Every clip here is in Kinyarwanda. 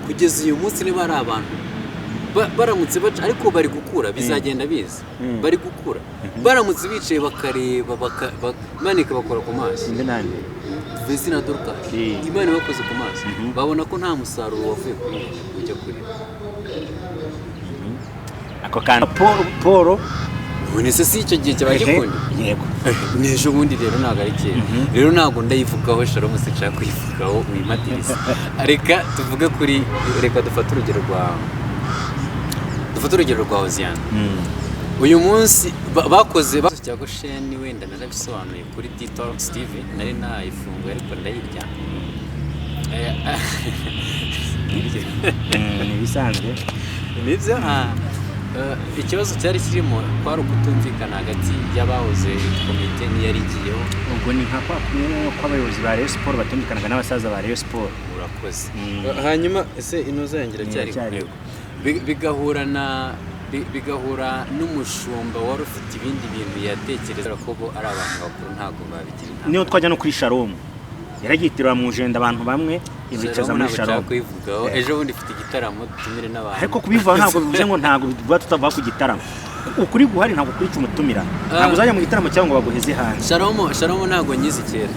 kugeza uyu munsi niba ari abantu baramutse baca ariko bari gukura bizagenda biza bari gukura baramutse bicaye bakareba manika bakora ku maso inde nande Vesi na Dorcas Imana bakoze ku maso babona ko nta musaruro wavuye kuri ujya kuri ako kana Paul none se si icyo gihe cyabaje kundi yego nejo bundi rero ntago ari kera rero ntago ndayivugaho Shalom se nshaka kuyivugaho uyimatirisa reka tuvuge kuri reka dufate urugero rwa Oziana uyu munsi bakoze cyago Sheni wenda narabisobanuye kuri Tito Steve nari nayifunguye ariko ndayirya ni bisanzwe nibyo ikibazo cyari kirimo kwari ukutumvikana hagati y'abahoze komite niyarigiyeho ubwo ni nka kwa kw'abayobozi ba Rayon Sport batumvikanaga n'abasaza ba Rayon Sport urakoze hanyuma ese inoza yangira cyari bigahura n'umushumba wari ufite ibindi bintu yatekereza ko bo ari abantu bakuru ntago babigira niyo twajya no kuri Shalom yaragitirwa mu jenda abantu bamwe ibicaza muri Shalom kuyivugaho ejo bundi ifite igitaramo tumire n'abantu ariko kubivuga ntabwo bivuze ngo ntabwo bivuga tutava ku gitaramo ukuri guhari ntabwo kuri umutumira ntabwo uzajya mu gitaramo cyangwa ngo baguheze hanze Shalom ntabwo nyizi kera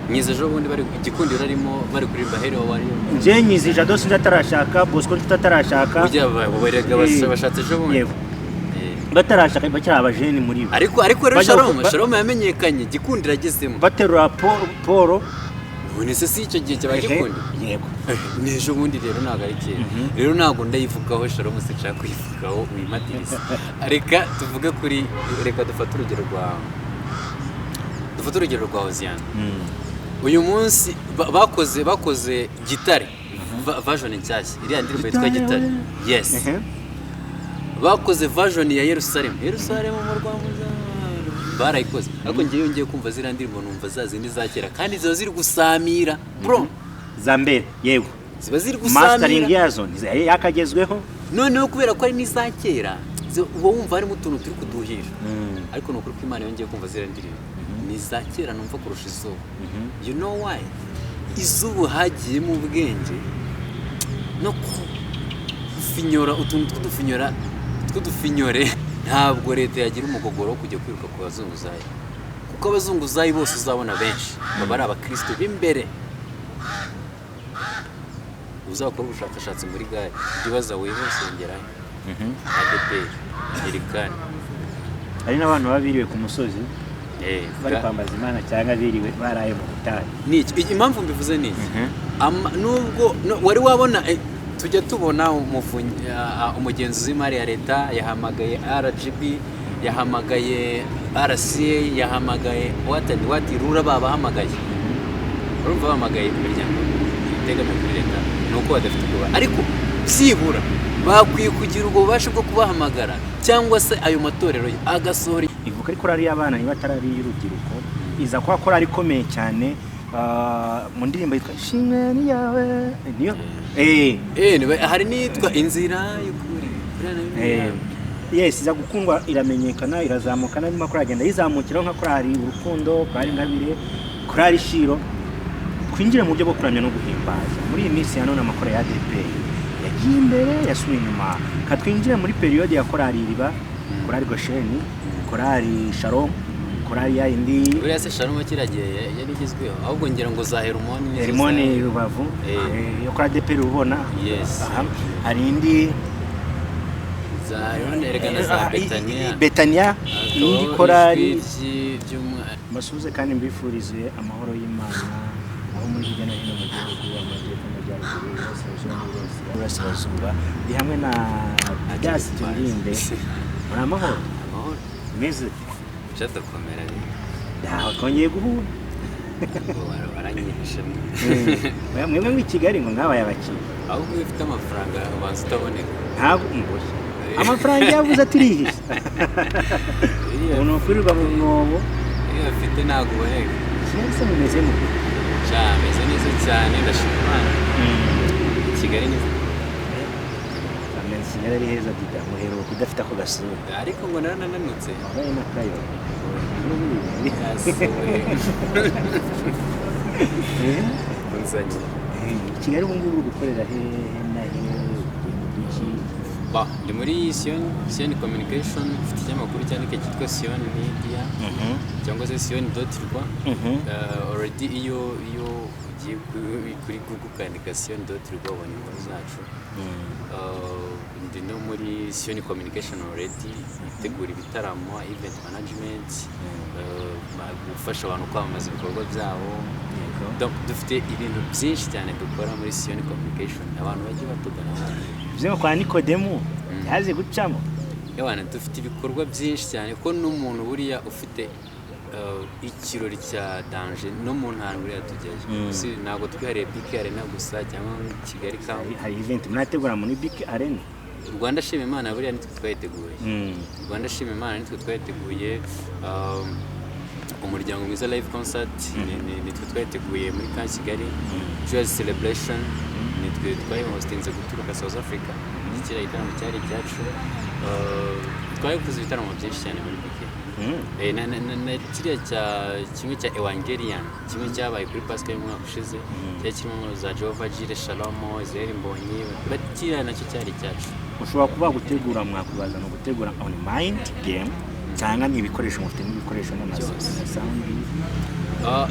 nyize ejo bundi bari igikundiro arimo bari kuririmba Hero wari nje nyizi Jado sinzi atarashaka Bosco tutarashaka ujya barega bashatse ejo bundi batarashaka bakira abajeni muri bo ariko rero Shalom yamenyekanye gikundira agezemo baterura Paul none se si icyo gihe cyabaje kundi yego nejo bundi rero ntago ari kera rero ntago ndayivugaho Shalom se nshaka kuyivugaho uyimatirisa reka tuvuge kuri reka dufate urugero rwa Oziana uyu munsi bakoze gitare version nshyashya iriya ndirimbo yitwa gitare yes bakoze version ya Yerusalemu mu Rwanda barayikoze ariko ngiye yongeye kumva ziriya ndirimbo numva zazindi za kera kandi ziba ziri gusamira bro za mbere yego ziba ziri gusamira mastering yazo yakagezweho noneho kubera ko ari n'iza kera uba wumva harimo utuntu turi kuduhira ariko nukuri ko Imana yongeye kumva ziriya ndirimbo ni za kera numva kurusha izuba you know why izuba hagiye mu bwenge no kufinyora utuntu tw'udufinyore ntabwo leta yagira umugogoro wo kujya kwiruka ku bazunguzayi kuko abazunguzayi bose uzabona benshi baba ari abakristo b'imbere uzakora ubushakashatsi muri gare ibibaza wihosengerayo ADP Amerikani hari n'abantu babiriwe ku musozi bari kwambaza Imana cyangwa biriwe baraye mu butayu niki impamvu mbivuze niki nubwo wari wabona tujya tubona umugenzuzi w'imari ya leta yahamagaye RGB yahamagaye RCA yahamagaye wati rura babahamagaye urumva bahamagaye imiryango itegamiye kuri leta nuko badafite ubwoba ariko byibura bakwiye kugira ubwo bubasha bwo kubahamagara cyangwa se ayo matorero agasohora ivuka ariko ari abana niba atarari y'urubyiruko iza kwa korari ikomeye cyane mu ndirimbo yitwa Shimwe ni yawe niyo hari nitwa Inzira y'ukuri yes iza gukundwa iramenyekana irazamuka n'ima kora agenda yizamukiraho nka korari urukundo korari Ngabire korari Shiro kwinjira mu buryo bwo kuramya no guhimbaza muri iyi minsi ya none amakora ya ADP yagiye imbere yasubiye inyuma katwinjira muri periode ya korari Iriba korari Gosheni korari Shalom korari ya indi buriya se Shalom kiragiye yari igizweho ahubwo ngira ngo za Hermone Rubavu yo korari ADP rubona yes hari indi za Ergana za Betania indi korari basuze kandi mbifurize amahoro y'Imana aho muri hirya no hino mu gihugu amajyepfo n'amajyaruguru y'Iburasirazuba ndi hamwe na Adasi Turinde muri amahoro meze cyatakomera ndaho twongeye guhura baranyishe mwemwe mu Kigali ngo ngabaye abakiri ahubwo ufite amafaranga ubanza utaboneka ntabwo umboshye amafaranga yavuze atirihisha umuntu ukwirwa mu mwobo iyo afite ntabwo uboneka cyese mumeze mu meze neza cyane ndashima Imana Kigali ni Kigali ari heza dida muheruka kudafite ako gasura ariko ngo narananutse wabaye n'akayo unzanye Kigali ubu ngubu gukorera he na he ndi muri Sion Communication, ufite ikinyamakuru cyandika cyitwa Sion Media cyangwa se Sion.rwa. Already iyo ugiye kuri Google ukandika Sion.rwa ubona inkuru zacu. Ndi no muri Sion Communication already, itegura ibitaramo, event management, gufasha abantu kwamamaza ibikorwa byabo. Dufite ibintu byinshi cyane dukora muri Sion Communication, abantu bagiye batugana. Byo kwa Nikodemu yaje gucamo. Yabana dufite ibikorwa byinshi cyane ko n'umuntu buriya ufite ikirori cya danger no mu ntara buriya tugeje. Si ntabwo twihariye Big Arena gusa cyangwa Kigali Camp. Hari event mwategura muri Big Arena. Rwanda Shima Imana buriya nitwe twayiteguye. Rwanda Shima Imana nitwe twayiteguye. Umuryango mwiza live concert nitwe twayiteguye muri Camp Kigali. Joyous celebration nitwe twayihostinze guturuka South Africa. Ikira igitaramo cyari cyacu. Twayikoze ibitaramo byinshi cyane muri Big. Na kiriya kimwe cya Evangelion, kimwe cyabaye kuri Pascal y'umwaka ushize, cyari kirimo za Jehovah Jireh, Shalom, Israel Mbonyi, bakira nacyo cyari cyacu. Ushobora kuba gutegura mwakubaza no gutegura on mind game cyangwa n'ibikoresho mufite n'ibikoresho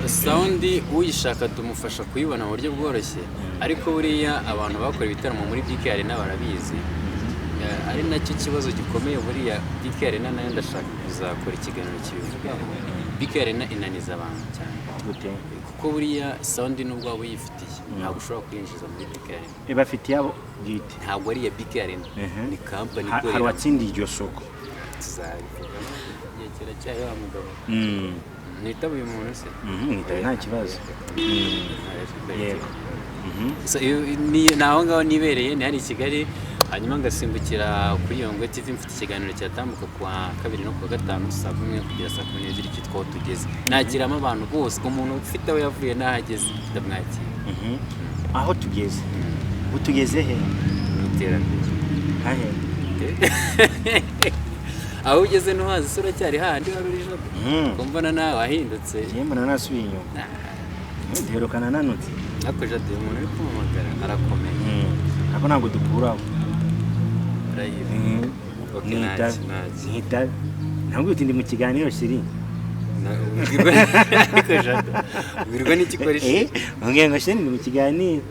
sound uyishaka tumufasha kuyibona mu buryo bworoshye, ariko buriya abantu bakora ibitaramo muri Big Arena barabizi. Ari nacyo kibazo gikomeye buriya Big Arena nayo ndashaka kuzakora ikiganiro kibivugaho. Big Arena inaniza abantu cyane kuko buriya sound nubwo waba uyifitiye ntabwo ushobora kwinjiza muri Big Arena. Bafite yabo gite ntabwo ari ya Big Arena, ni company ikorera. Hari watsindiye iryo soko tuzabivuga igihe kiracyaye wa mugabo. Nitaba uyu muntu se nitaba nta kibazo. Yego. Naho ngaho nibereye ni hari Kigali, hanyuma ngasimbukira kuri Yongwe TV mfite ikiganiro cyatambuka kuwa 2 no kuwa 5 saa 1 kugera saa 12 cyitwa tugeze. Nakiramo abantu bose, umuntu ufite aho yavuye n'ahageze ndamwakira. Aho tugeze utugeze he iterambere hahe aho ugeze no hazi sura cyari handi harurije kumbona nawe wahindutse. Yemana nasubiye inyuma nderukana nanutse ako jade umuntu uri kumamagara arakomeye. Ako ntabwo dukuraho nita ntabwo utindi mu kiganiro shiri ubwirwa n'ikikoresho mbwiye ngo shiri ndi mu kiganiro.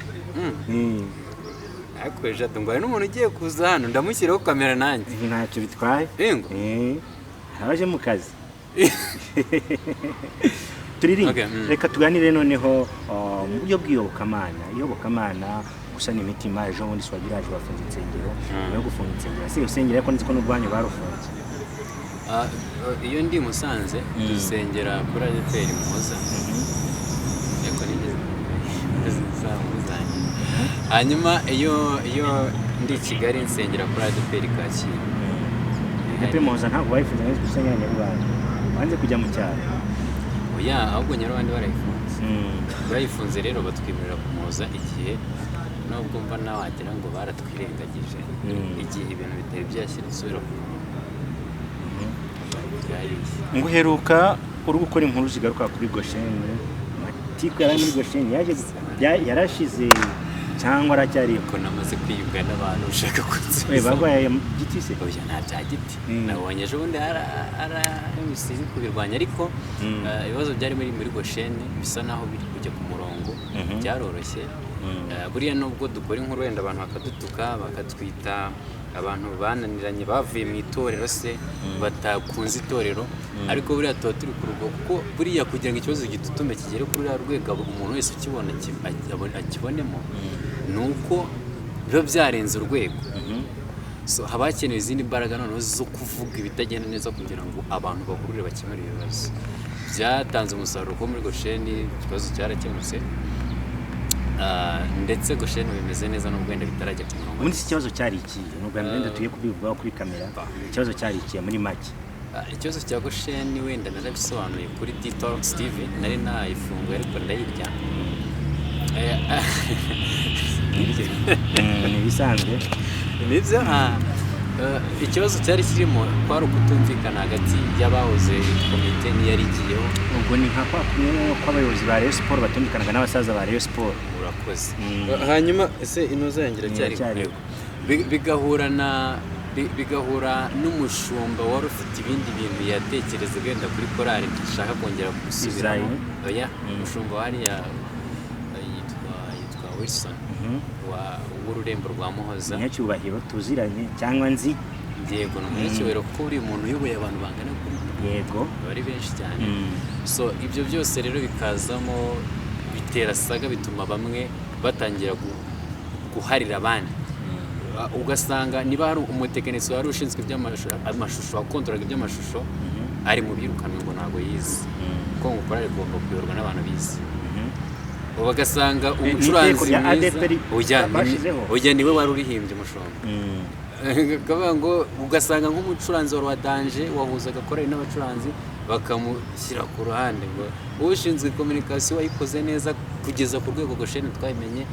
Ako jade ngo hari n'umuntu ugiye kuza hano ndamushyiraho kamera nanjye. Ntacyo bitwaye abaje mu kazi. Reka tuganire noneho mu buryo bw'iyobokamana gusana imitima. Ejo bundi swagiraje bafunze insengero no gufunga insengero si usengera ko nziko n'ubwanyu barufunze. Iyo ndi Musanze dusengera kuri ADPR Muhoza. Yego nigeze zamuzanye. Hanyuma iyo ndi Kigali nsengera kuri ADPR Kacyiru. ADPR Muhoza ntabwo bayifunze neza gusengera Nyarwanda banze kujya mu cyaro. Oya ahubwo Nyarwanda barayifunze. Barayifunze rero batwemerera kumuhoza igihe nubwo mva nawe wagira ngo baratwirengagije igihe ibintu bitari byashyira isura ku muntu. Ngo heruka uri gukora inkuru zigaruka kuri Goshen, Matiku yari muri Goshen yarashize cyangwa aracyari ko namaze kwiyunga n'abantu ushaka kunsubiza. Bagwaye giti se? Oya nta bya giti. Nabonye ejo bundi ara MCC kubirwanya, ariko ibibazo byari muri Goshen bisa naho biri kujya ku murongo byaroroshye. Buriya nubwo dukora inkuru wenda abantu bakadutuka bakatwita abantu bananiranye bavuye mu itorero se batakunze itorero, ariko buriya tuba turi ku rugo kuko buriya kugira ngo ikibazo gitutume kigere kuri uriya rwego umuntu wese ukibona akibonemo nuko biba byarenze urwego. So haba hakenewe izindi mbaraga noneho zo kuvuga ibitagenda neza kugira ngo abantu bakurure bakemure ibibazo. Byatanze umusaruro ko muri Goshen ikibazo cyarakemutse. Ndetse Goshen bimeze neza n'ubwo wenda bitarajya ku murongo. Muri iki kibazo cyari iki nubwo mwenda tuye kubivugaho kuri kamera, ikibazo cyari iki muri make? Ikibazo cya Goshen wenda narabisobanuye kuri Detox TV, nari nayifunguye ariko ndayirya. Ni bisanzwe nibyo. Ikibazo cyari kirimo kwari ukutumvikana hagati y'abahoze komite n'iyari igiyeho. Ubwo ni nka kwa kumwe kw'abayobozi ba Rayon Sport batumvikanaga n'abasaza ba Rayon Sport. urakoze. Hanyuma ese inoza yangira cyari bigahura n'umushumba wari ufite ibindi bintu yatekereza genda kuri korali ndashaka kongera gusubiramo. Oya, umushumba wariya yitwa Wilson w'ururembo rwa Muhoza. Nyacyubahiro tuziranye cyangwa nzi? Yego, no nyacyubahiro kuko uri umuntu uyoboye abantu bangana kuri yego bari benshi cyane. So ibyo byose rero bikazamo bitera saga, bituma bamwe batangira guharira abandi. Ugasanga niba hari umutekinisiye wari ushinzwe iby'amashusho wakontroraga iby'amashusho ari mu birukanwe ngo ntabwo yize kuko ngo korali igomba kuyoborwa n'abantu bize. Bagasanga umucuranzi ujya niwe wari urihimbye umushumba. Kavuga ngo ugasanga nk'umucuranzi wari wadanje wahuzaga korali n'abacuranzi bakamushyira ku ruhande ngo ushinzwe communication wayikoze neza kugeza ku rwego goshene twayimenye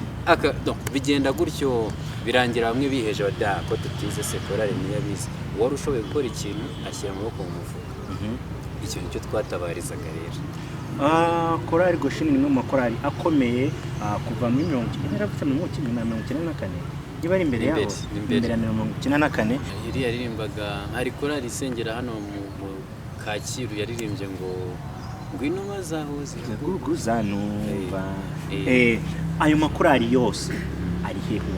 bigenda gutyo birangira bamwe biheje bada ko tutize se korali niyo bize. Wari ushoboye gukora ikintu ashyira amaboko mu mufuka. Icyo nicyo twatabarizaga rero. Korali Goshene ni mu makorali akomeye kuva muri 1994 niba ari imbere yaho imbere ya 1994 iri yaririmbaga. Hari korali isengera hano mu Kacyiru yaririmbye ngo ngwino mazahuze guzanumva. Ayo makorali yose ari heho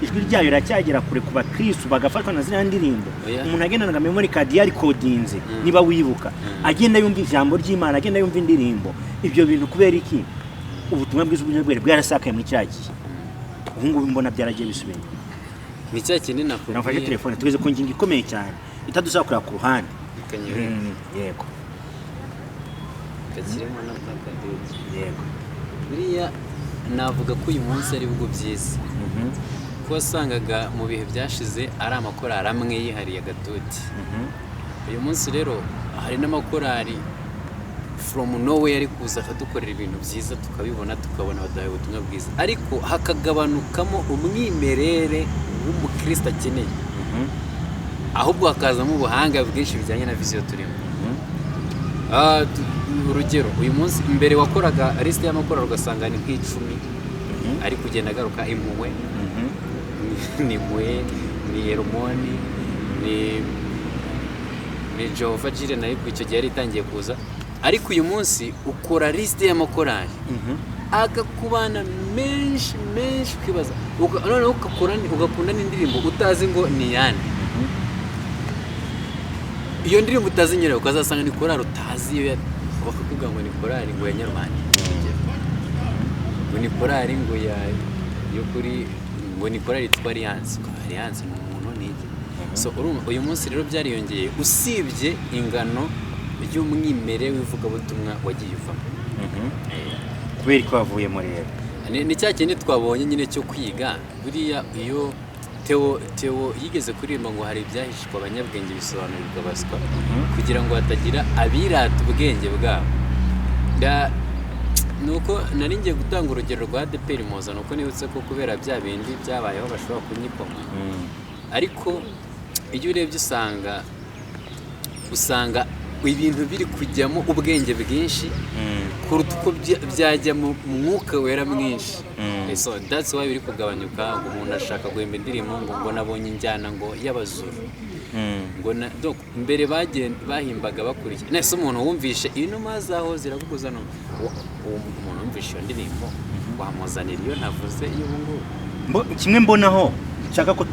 ijwi ryayo racyagera kure kuba Kristo bagafatwa na ziriya ndirimbo. Umuntu agendanaga memory card yari codinze niba wibuka agenda yumva ijambo ry'Imana agenda yumva indirimbo. Ibyo bintu kubera iki ubutumwa bw'izubwire bwarasakaye muri cyaki ubu ngubu mbona byaragiye bisubira ni cyaki ni nakubwiye. Nafashe telefone tugeze ku ngingo ikomeye cyane itadusakura ku ruhande. Yego kakirimo n'akadege. Yego buriya navuga ko uyu munsi ari bwo byiza ko wasangaga mu bihe byashize ari amakorali amwe yihariye agatuti. Uyu munsi rero hari n'amakorali from nowhere ari kuza akadukorera ibintu byiza tukabibona tukabona badahaye ubutumwa bwiza, ariko hakagabanukamo umwimerere w'umukristo akeneye, ahubwo hakazamo ubuhanga bwinshi bijyanye na viziyo turimo. Urugero uyu munsi imbere wakoraga liste y'amakorali ugasanga ni nk'icumi ari kugenda agaruka impuhwe ni mwe ni Hermoni ni Jehova Jire nayo icyo gihe yari itangiye kuza, ariko uyu munsi ukora liste y'amakorali agakubana menshi kwibaza noneho ugakunda n'indirimbo utazi ngo ni yandi. Iyo ndirimbo utazi nyirayo ukazasanga ni korali utazi iyo bakakubwira ngo ni korali ngo ya Nyarwanda, ngo ni korali ngo yo kuri ngo ni korali yitwa Alliance ni umuntu n'iki. So uyu munsi rero byariyongeye usibye ingano y'umwimere w'ivugabutumwa wagiye uvamo. Kubera ko wavuyemo rero ni cya kindi twabonye nyine cyo kwiga. Buriya iyo Theo yigeze kuririmba ngo hari ibyahishwa abanyabwenge bisobanurirwa baswa kugira ngo hatagira abirata ubwenge bwabo. Nuko nari ngiye gutanga urugero rwa ADPR Muhoza, nuko nibutse ko kubera bya bindi byabayeho bashobora kunyikoma, ariko iyo urebye usanga ibintu biri kujyamo ubwenge bwinshi kuruta uko byajya mu mwuka wera mwinshi. So that's why biri kugabanyuka, ngo umuntu ashaka guhimba indirimbo ngo nabonye injyana ngo y'abazuru ngo donc mbere bahimbaga bakurikiye nese umuntu wumvishe inuma zaho ziragukuza no umuntu wumvishe iyo ndirimbo wamuzanira iyo navuze iyo ngubu kimwe mbonaho nshaka ko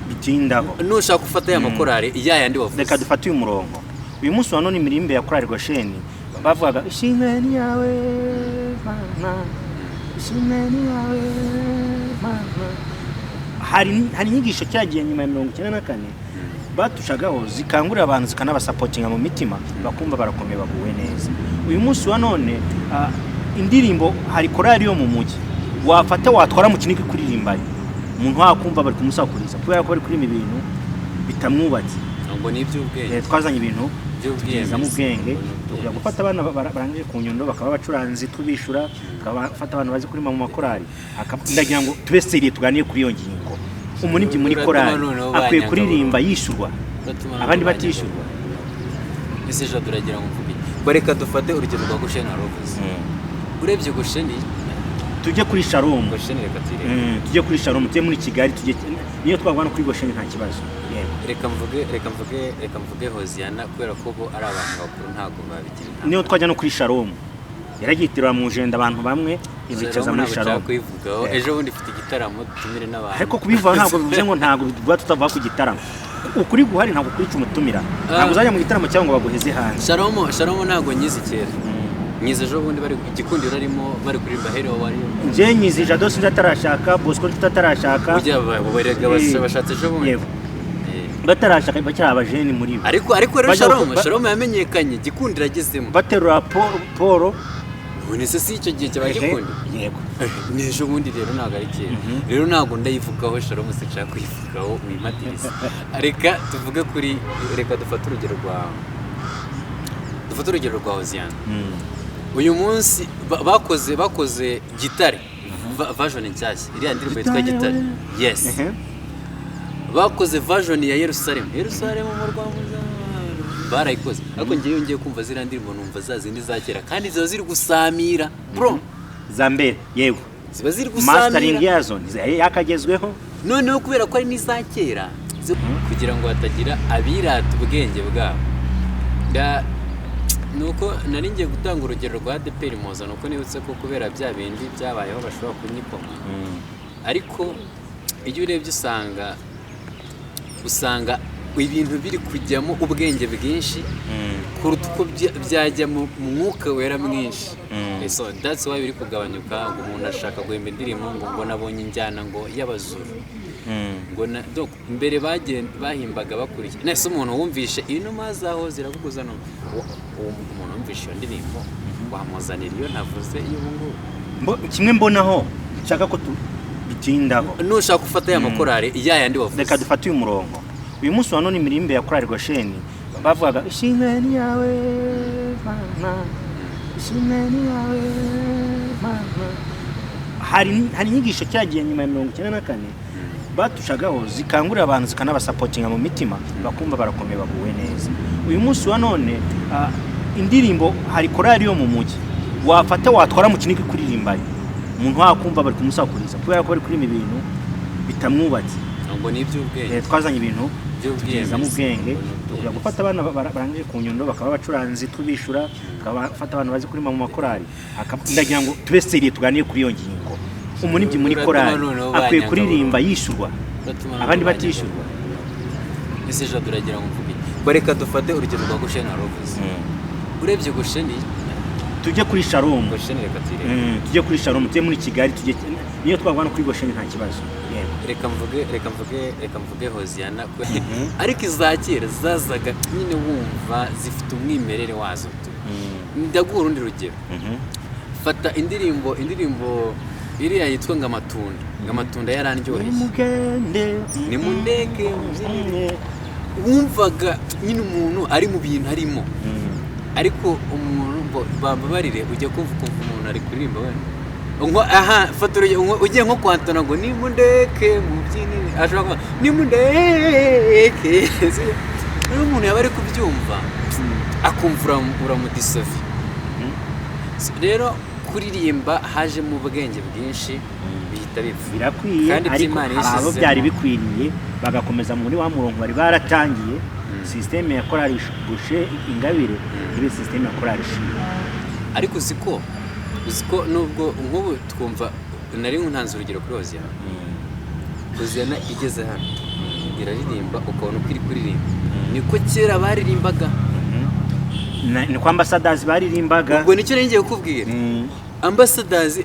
bitindaho nushaka gufata ya makorali yayandi wavuze. Reka dufate uyu murongo. Uyu munsi wa none imirimbe ya korali Goshene bavugaga ishimeni yawe mana ishimeni yawe mana. Hari inyigisho cyagiye nyuma ya 1994 batushagaho zikangurira abantu zikanabasapotinga mu mitima bakumva barakomeye baguwe neza. Uyu munsi wa none indirimbo hari korali yo mu mujyi wafata watwara mu kiniki kuririmbayo umuntu wakumva bari kumusakuriza kubera ko bari kuri ibintu bitamwubatse. Ngo ni iby'ubwenge twazanye ibintu by'ubwenge mu bwenge tujya gufata abana barangije ku Nyundo bakaba bacuranzi tubishura bakabafata abantu bazi kuri mu makorali ndagira ngo tube seriye tuganiye kuri iyo ngingo. Umunibyi muri korali akwiye kuririmba yishurwa abandi batishurwa. Ese je duragira ngo mvuge ko reka dufate urugero rwa Goshene Rovuze. Urebye Goshene tujye kuri Shalom Gosheni reka tuyirebe tujye kuri Shalom tujye muri Kigali tujye niyo twagwana kuri Gosheni nta kibazo reka mvuge Hoziyana kubera ko bo ari abantu bakuru ntago babigira niyo twajya no kuri Shalom yaragitirwa mu jenda abantu bamwe ibicaza muri Shalom kwivugaho ejo bundi ifite igitaramo tumire n'abantu ariko kubivuga ntabwo bivuze ngo ntabwo bivuga tutava ku gitaramo ukuri guhari ntabwo kuri umutumira ntabwo uzajya mu gitaramo cyangwa ngo baguheze hanze Shalom ntabwo nyizi kera nyizi ejo bundi bari igikundiro arimo bari kuririmba hero wari nje nyizi Jado sinzi atarashaka Bosco tutarashaka ujya babarega bashatse ejo bundi batarashaka bacyari abajeni muri bo ariko rero Shalom yamenyekanye gikundira agezemo baterura Paul none se si icyo gihe cyabagikundi yego n'ejo bundi rero ntabwo ari kera rero ntabwo ndayivugaho Shalom sinshaka kuyivugaho wimatiriza reka tuvuge kuri reka dufate urugero rwa Hoziyana uyu munsi bakoze gitare version nshyashya iriya ndirimbo yitwa gitare yes bakoze version ya Yerusalemu mu Rwanda barayikoze ariko ngiye yongeye kumva zira ndirimbo numva zazindi zakera kandi ziba ziri gusamira bro Zambere yego ziba ziri gusamira mastering yazo yakagezweho noneho kubera ko ari n'izakera kugira ngo hatagira abirata ubwenge bwabo nuko nari ngiye gutanga urugero rwa ADPR Moza nuko nibutse ko kubera bya bindi byabayeho bashobora kunyikoma ariko iyo urebye usanga ibintu biri kujyamo ubwenge bwinshi kuruta uko byajya mu mwuka wera mwinshi so that's why biri kugabanyuka ngo umuntu ashaka guhimba indirimbo ngo nabonye injyana ngo y'abazuru ngo donc mbere bahimbaga bakurikiye nese umuntu wumvishe inuma zaho ziravuguza no umuntu wumvishe iyo ndirimbo wamuzanira iyo navuze iyo ngubu kimwe mbonaho nshaka ko bitindaho nushaka gufata ya makorari yayandi wavuze reka dufate uyu murongo uyu munsi wa none imirimbe ya korari Gosheni bavugaga ishimeni yawe mama ishimeni yawe mama hari inyigisho cyagiye nyuma ya 1994 batushagaho zikangurira abantu zikanabasapotinga mu mitima bakumva barakomeye baguwe neza uyu munsi wa none indirimbo hari korari yo mu mujyi wafata watwara mu kiniki kuririmbaye umuntu wakumva bari kumusakuriza kubera ko bari kuri ibintu bitamwubatse ngo ni iby'ubwenge twazanye ibintu by'ubwenge mu bwenge tujya gufata abana barangije ku nyundo bakaba bacuranzi tubishura bakabafata abantu bazi kuri mu makorari ndagira ngo tube seriye tuganire kuri iyo ngingo umunibyi muri korari akwiye kuririmba yishurwa abandi batishurwa ese Jado uragira ngo mvuge bareka dufate urugero rwa Gosheni Rovuze urebye Gosheni tujye kuri Shalom Gosheni reka tuyirebe tujye kuri Shalom tujye muri Kigali tujye niyo twagwana kuri Gosheni nta kibazo reka mvuge Hoziyana ariko izakera zazaga nyine wumva zifite umwimerere wazo ndaguha urundi rugero fata indirimbo iriya yitwa ngamatunda yarandyoheye ni mundeke wumvaga nyine umuntu ari mu bintu arimo ariko umuntu bambabarire ujya kumva umuntu ari kuririmba wenda fata ugiye nko kwantona ngo ni mundeke mu byinini ashobora kuba ni mundeke rero umuntu yaba ari kubyumva akumva uramudisovi rero kuririmba haje mu bwenge bwinshi bihita bipfa birakwiye ariko abo byari bikwiriye bagakomeza muri wa murongo bari baratangiye systeme ya korari Goshe Ingabire ibe systeme ya korari Shira ariko uziko nubwo nk'ubu twumva nari ntanze urugero kuri Hoziyana igeze hano iraririmba ukabona uko iri kuririmba niko kera baririmbaga ni kwa ambassadors baririmbaga ubwo nicyo ngiye kukubwira ambassadors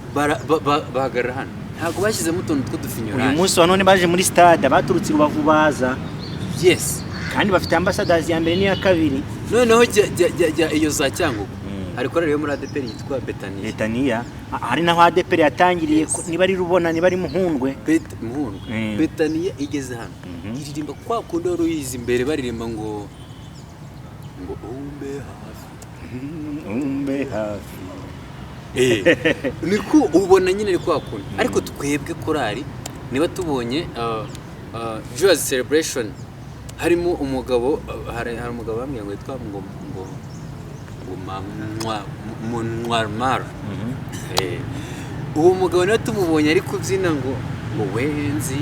bahagarara hano ntabwo bashyizemo utuntu tw'udufinyuranye uyu munsi wa none baje muri stade baturutse Rubavu baza yes kandi bafite ambassadors ya mbere n'iya kabiri noneho iyo za Cyangugu hari korari yo muri ADPR yitwa Betania hari naho ADPR yatangiriye niba ari Rubona niba ari Muhundwe Betania igeze hano iririmba kwa kundi ruyizi imbere baririmba ngo umbe hafi niko ubona nyine ari kwa kundi ariko twebwe korari niba tubonye Joyous Celebration harimo umugabo hari umugabo bamwe ngo yitwa ngo Munwarmar uwo mugabo niwe tumubonye ari kubyina ngo wenzi,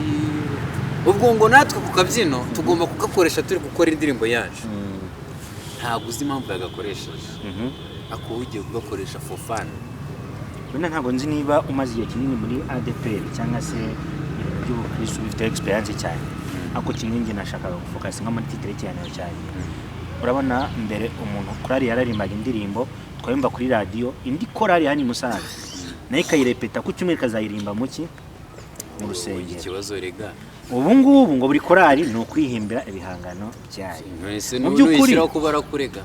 ubwo ngo natwe ku kabyino tugomba kugakoresha turi gukora indirimbo yacu. Ntabwo uzi impamvu yagakoresheje, ako ugiye kugakoresha for fun. Wenda ntabwo nzi niba umaze igihe kinini muri ADPR cyangwa se ibintu by'ubukristo bifite experience cyane, ako kimwe njye nashakaga gufocus nka muri titre cyane cyane. Urabona mbere umuntu korali yararimbaga indirimbo twayumva kuri radio, indi korali yani Musanze nayo ikayirepeta ku cyumweru kazayirimba muki mu rusengero. Ikibazo rega ubu ngubu ngo buri korali ni ukwihimbira ibihangano byayo. Mu by'ukuri ko barakurega,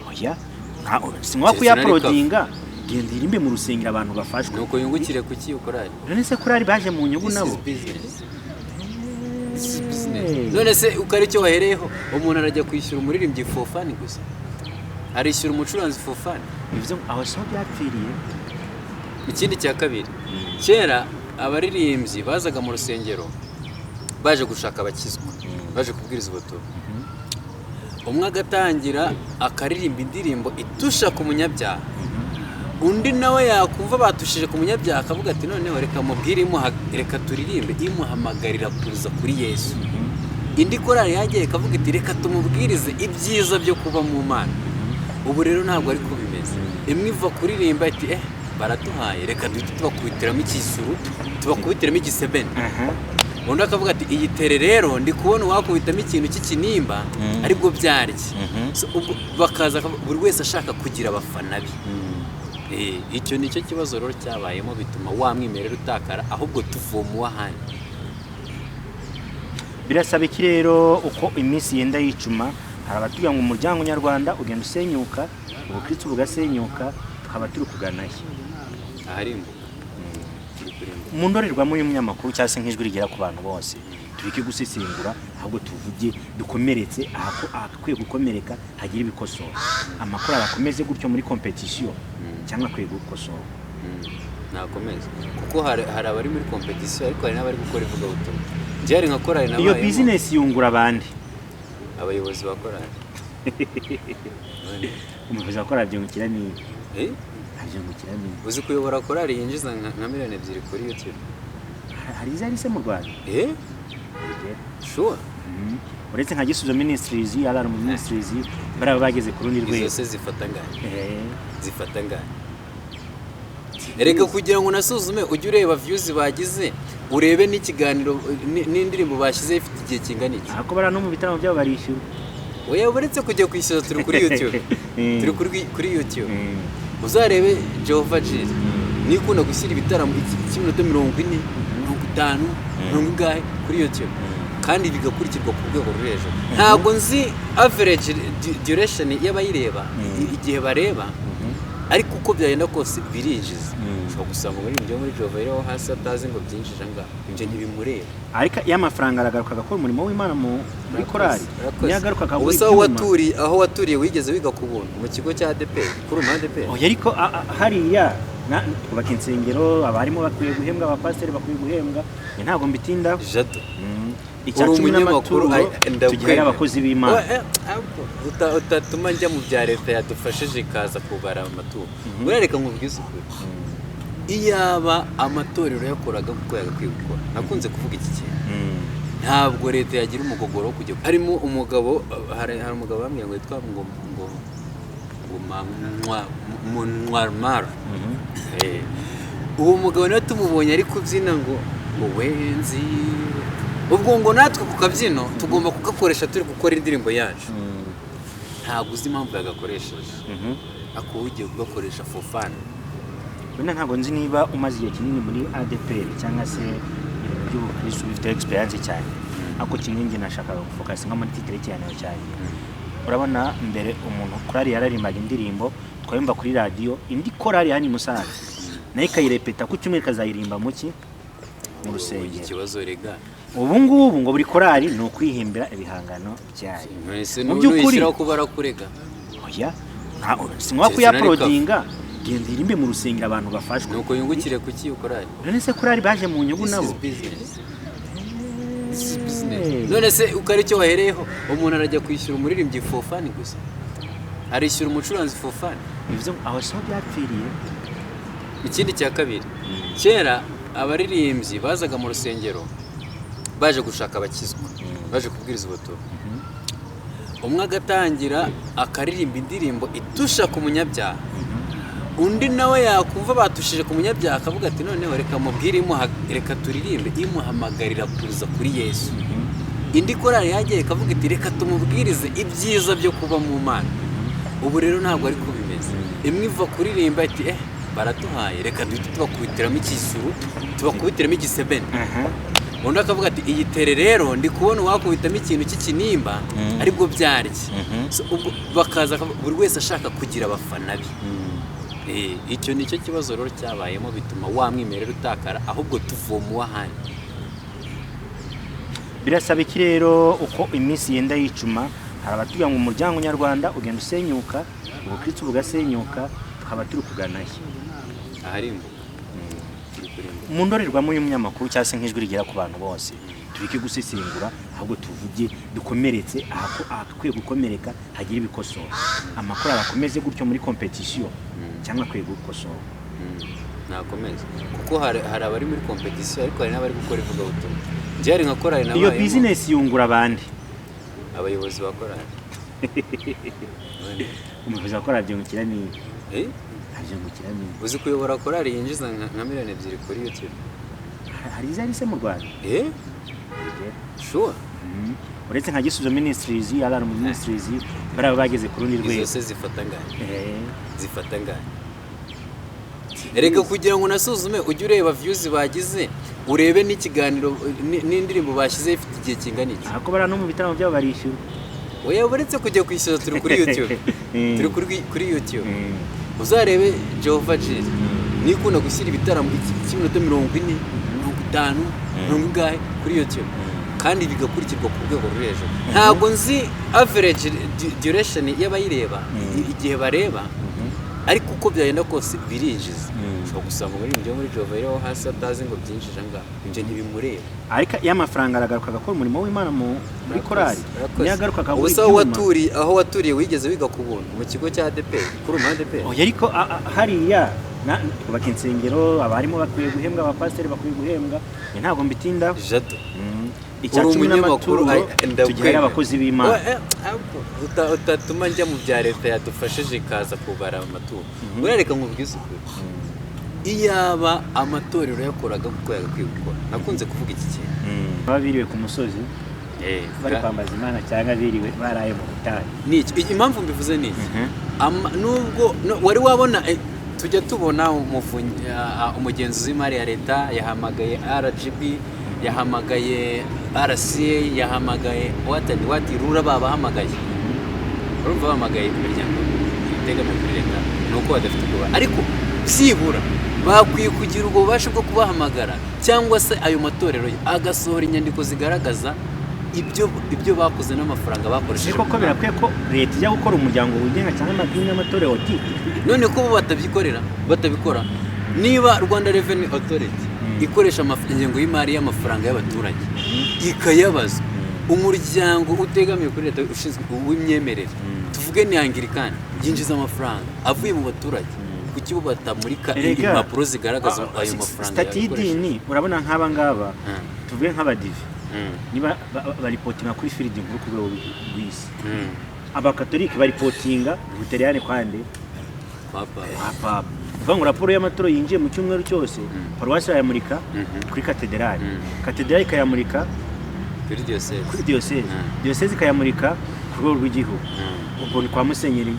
oya sinwa kuyaprodinga genda irimbe mu rusengero abantu bafashwe, nuko yungukire ku kiyo korali. None se korali baje mu nyungu nabo, none se ukari cyo wahereyeho umuntu arajya kwishyura umuririmbyi for fun gusa, arishyura umucuranzi for fun, bivuze aho so byapfiriye. Ikindi cya kabiri, kera abaririmbyi bazaga mu rusengero baje gushaka abakizwa, baje kubwiriza ubutumwa. Umwe agatangira akaririmba indirimbo itusha ku munyabyaha, undi nawe yakumva batushije ku munyabyaha akavuga ati noneho reka mubwire reka turirimbe imuhamagarira kuza kuri Yesu. Indi korali yagiye ikavuga iti reka tumubwirize ibyiza byo kuba mu Mana. Ubu rero ntabwo ari ko bimeze, imwe iva kuririmba ati baraduhaye reka duhite tubakubitiramo ikisuru, tubakubitiramo igisebene. Undi akavuga ati iyi tere rero ndi kubona wakubitamo ikintu cy'ikinimba aribwo byarye. Bakaza buri wese ashaka kugira abafana be. Icyo nicyo kibazo rero cyabayemo, bituma wamwimerera utakara ahubwo tuvoma uwahandi. Birasaba iki rero uko iminsi yenda yicuma, hari abatugira ngo umuryango nyarwanda ugenda usenyuka, ubukristo bugasenyuka, tukaba turi kuganayo aharimbuka. Mu ndorerwamo y'umunyamakuru cyangwa se nk'ijwi rigera ku bantu bose, tubike gusesengura ahubwo tuvuge dukomeretse akwiye gukomereka, hagira ibikosora. Amakuru arakomeze gutyo muri competition cyangwa akwiye gukosora. Nakomeze kuko hari abari muri competition ariko hari n'abari gukora ivugabutumwa. Byari nka korali nabaye, iyo business yungura abandi, abayobozi bakora umuyobozi wakora byungukira ni uzi kuyobora korali yinjiza nka miliyoni 2 kuri YouTube. Hari izari se mu Rwanda? Sure. Uretse nka Gisubizo Ministries, Alarm Ministries, baraba bageze ku rundi rwego. Zose zifata ngana. Erega kugira ngo nasuzume ujye ureba views bagize, urebe n'ikiganiro n'indirimbo bashyize ifite igihe kingana iki. Ako bara no mu bitaramo byabo barishyura. Oya uretse kujya kwishyura turi kuri YouTube. Turi kuri YouTube. Uzarebe Jehova Jesus nikunda gushyira ibitaramo cy'iminota 40, 50, 50 kuri YouTube, kandi bigakurikirwa ku rwego ruri hejuru. Ntabwo nzi average duration y'abayireba igihe bareba, ariko uko byagenda kose birinjiza. Ushobora gusanga muri Jehova rero hasi atazi ngo byinjije ngaho, ibyo ntibimureba. Ariko y'amafaranga aragaruka agakora umurimo w'Imana muri korali. Yagaruka akabura ubusa aho waturiye wigeze wiga ku buntu mu kigo cya ADPR kuri ADPR. Ariko hariya kubaka insengero, abarimo bakwiye guhembwa, abapasiteri bakwiye guhembwa, ntabwo mbitinda jato. Icyacumi n'amakuru tugira abakozi b'Imana. Utatuma njya mu bya leta yadufashije ikaza kubara amaturo. Urareka nkubwize ukuri, iyaba amatorero yakoraga kuko yagakwiye gukora, nakunze kuvuga iki kintu. Ntabwo leta yagira umugogoro wo kujya. Harimo umugabo, hari umugabo bamwe ngo yitwa ngo Munwarmar. Uwo mugabo niwe tumubonye ari kubyina ngo wenzi, ubwo ngo natwe ku kabyino tugomba kugakoresha turi gukora indirimbo yacu. Ntabwo uzi impamvu yagakoresheje, ako ugiye kugakoresha for fun. Wenda ntabwo nzi niba umaze igihe kinini muri ADPR cyangwa se ibintu by'ubukristo bifite experience cyane, ako kimwe njye nashakaga gufocus nka muri titre cyane cyane. Urabona mbere umuntu korali yararimbaga indirimbo twayumva kuri radio, indi korali yani Musanze nayo ikayirepeta ku cyumweru kazayirimba muki mu rusengero. Ikibazo rega ubu ngubu ngo buri korali ni ukwihimbira ibihangano byayo. Mu by'ukuri ko barakurega, oya sinwa kuyaprodinga genda irimbe mu rusengero abantu bafashwe, nuko yungukire ku kiyo korali. None se korali baje mu nyungu nabo, none se ukari cyo wahereyeho umuntu arajya kwishyura umuririmbyi for fun gusa, arishyura umucuranzi for fun. Bivuze aho so byapfiriye. ikindi cya kabiri kera abaririmbyi bazaga mu rusengero baje gushaka abakizwa baje kubwiriza ubutumwa umwe agatangira akaririmba indirimbo itusha ku munyabyaha undi nawe yakumva batushije ku munyabyaha akavuga ati noneho reka mubwire reka turirimbe imuhamagarira kuza kuri Yesu indi korali yagiye ikavuga iti reka tumubwirize ibyiza byo kuba mu Mana ubu rero ntabwo ari ko bimeze imwe iva kuririmba ati baraduhaye reka duhite tubakubitiramo ikisuru tubakubitiramo igisebene undi akavuga ati iyi tere rero ndi kubona wakubitamo ikintu cy'ikinimba aribwo byarye bakaza buri wese ashaka kugira abafana be icyo nicyo kibazo rero cyabayemo bituma wa mwimerere utakara ahubwo tuvoma uw'ahandi birasaba iki rero uko iminsi yenda yicuma hari abatuye mu muryango nyarwanda ugenda usenyuka ubukristo bugasenyuka tukaba turi kugana he aharimbuka mu ndorerwamo y'umunyamakuru cyangwa se nk'ijwi rigera ku bantu bose tureke gusesengura ahubwo tuvuge dukomeretse ahakwiye gukomereka hagira ibikosora amakuru arakomeze gutyo muri competition cyangwa akwiye gukosora nakomeze kuko hari abari muri competition ariko hari n'abari gukora ivugabutumwa byari nka korali nabaye iyo business yungura abandi abayobozi bakorali umuyobozi wa korali byungukira ni abyungukira ni uzi kuyobora korali yinjiza nka miliyoni 2 kuri YouTube hari izari se mu Rwanda sure uretse nka Gisubizo Ministries Alarm Ministries baraba bageze ku rundi rwego zose zifata ngani erega kugira ngo nasuzume ujye ureba views bagize urebe n'ikiganiro n'indirimbo bashyize ifite igihe kingana iki ako bara no mu bitaramo byabo barishyura oya uretse kujya kwishyura turi kuri YouTube kuri YouTube uzarebe Jehova Jiri nikunda gushyira ibitaramo cy'iminota 40 50 50 kuri YouTube kandi bigakurikirwa ku rwego ruri hejuru ntabwo nzi average duration y'abayireba igihe bareba ariko uko byagenda kose birinjiza ushobora gusanga muri Jehova rero hasi atazi ngo byinjije ngaho ibyo ntibimureba ariko y'amafaranga aragaruka agakora umurimo w'Imana muri korali yagaruka akabura ubusa aho waturiye wigeze wiga ku buntu mu kigo cya ADP kuri ADP oya ariko hariya kubaka insengero abarimo bakwiye guhembwa abapasiteri bakwiye guhembwa ntabwo mbitinda jado icyacumi n'amakuru tugira abakozi b'Imana utatuma njya mu bya leta yadufashije ikaza kubara amaturo urareka nkubwize ukuri iyaba amatorero yakoraga kuko yagakwiye gukora nakunze kuvuga iki kintu babiriwe ku musozi bari kwambaza Imana cyangwa biriwe baraye mu butayu niki impamvu mbivuze niki nubwo wari wabona tujya tubona umugenzuzi w'imari ya leta yahamagaye RGB yahamagaye RCA yahamagaye wati rura babahamagaye urumva bahamagaye imiryango itegamiye kuri leta nuko badafite ubwoba ariko byibura bakwiye kugira ubwo bubasha bwo kubahamagara cyangwa se ayo matorero agasohora inyandiko zigaragaza ibyo bakoze n'amafaranga bakoresheje koko birakwiye ko leta ijya gukora umuryango wigenga cyangwa amadini n'amatorero none ko bo batabikora niba Rwanda Revenue Authority ikoresha ingengo y'imari y'amafaranga y'abaturage ikayabaza umuryango utegamiye kuri leta ushinzwe uw'imyemerere tuvuge ni Anglikani yinjiza amafaranga avuye mu baturage kuki bo batamurika impapuro zigaragaza ayo mafaranga stati y'idini urabona nk'aba ngaba tuvuge nk'abadive niba baripotinga kuri field nkuru ku rwego rw'isi abakatolike baripotinga Buteriyane kwande papa vangu raporo y'amatoro yinjiye mu cyumweru cyose paruwasi yamurika kuri katedrali kayamurika kuri diocese kayamurika ku rwego rw'igihugu ubwo ni kwa musenyeri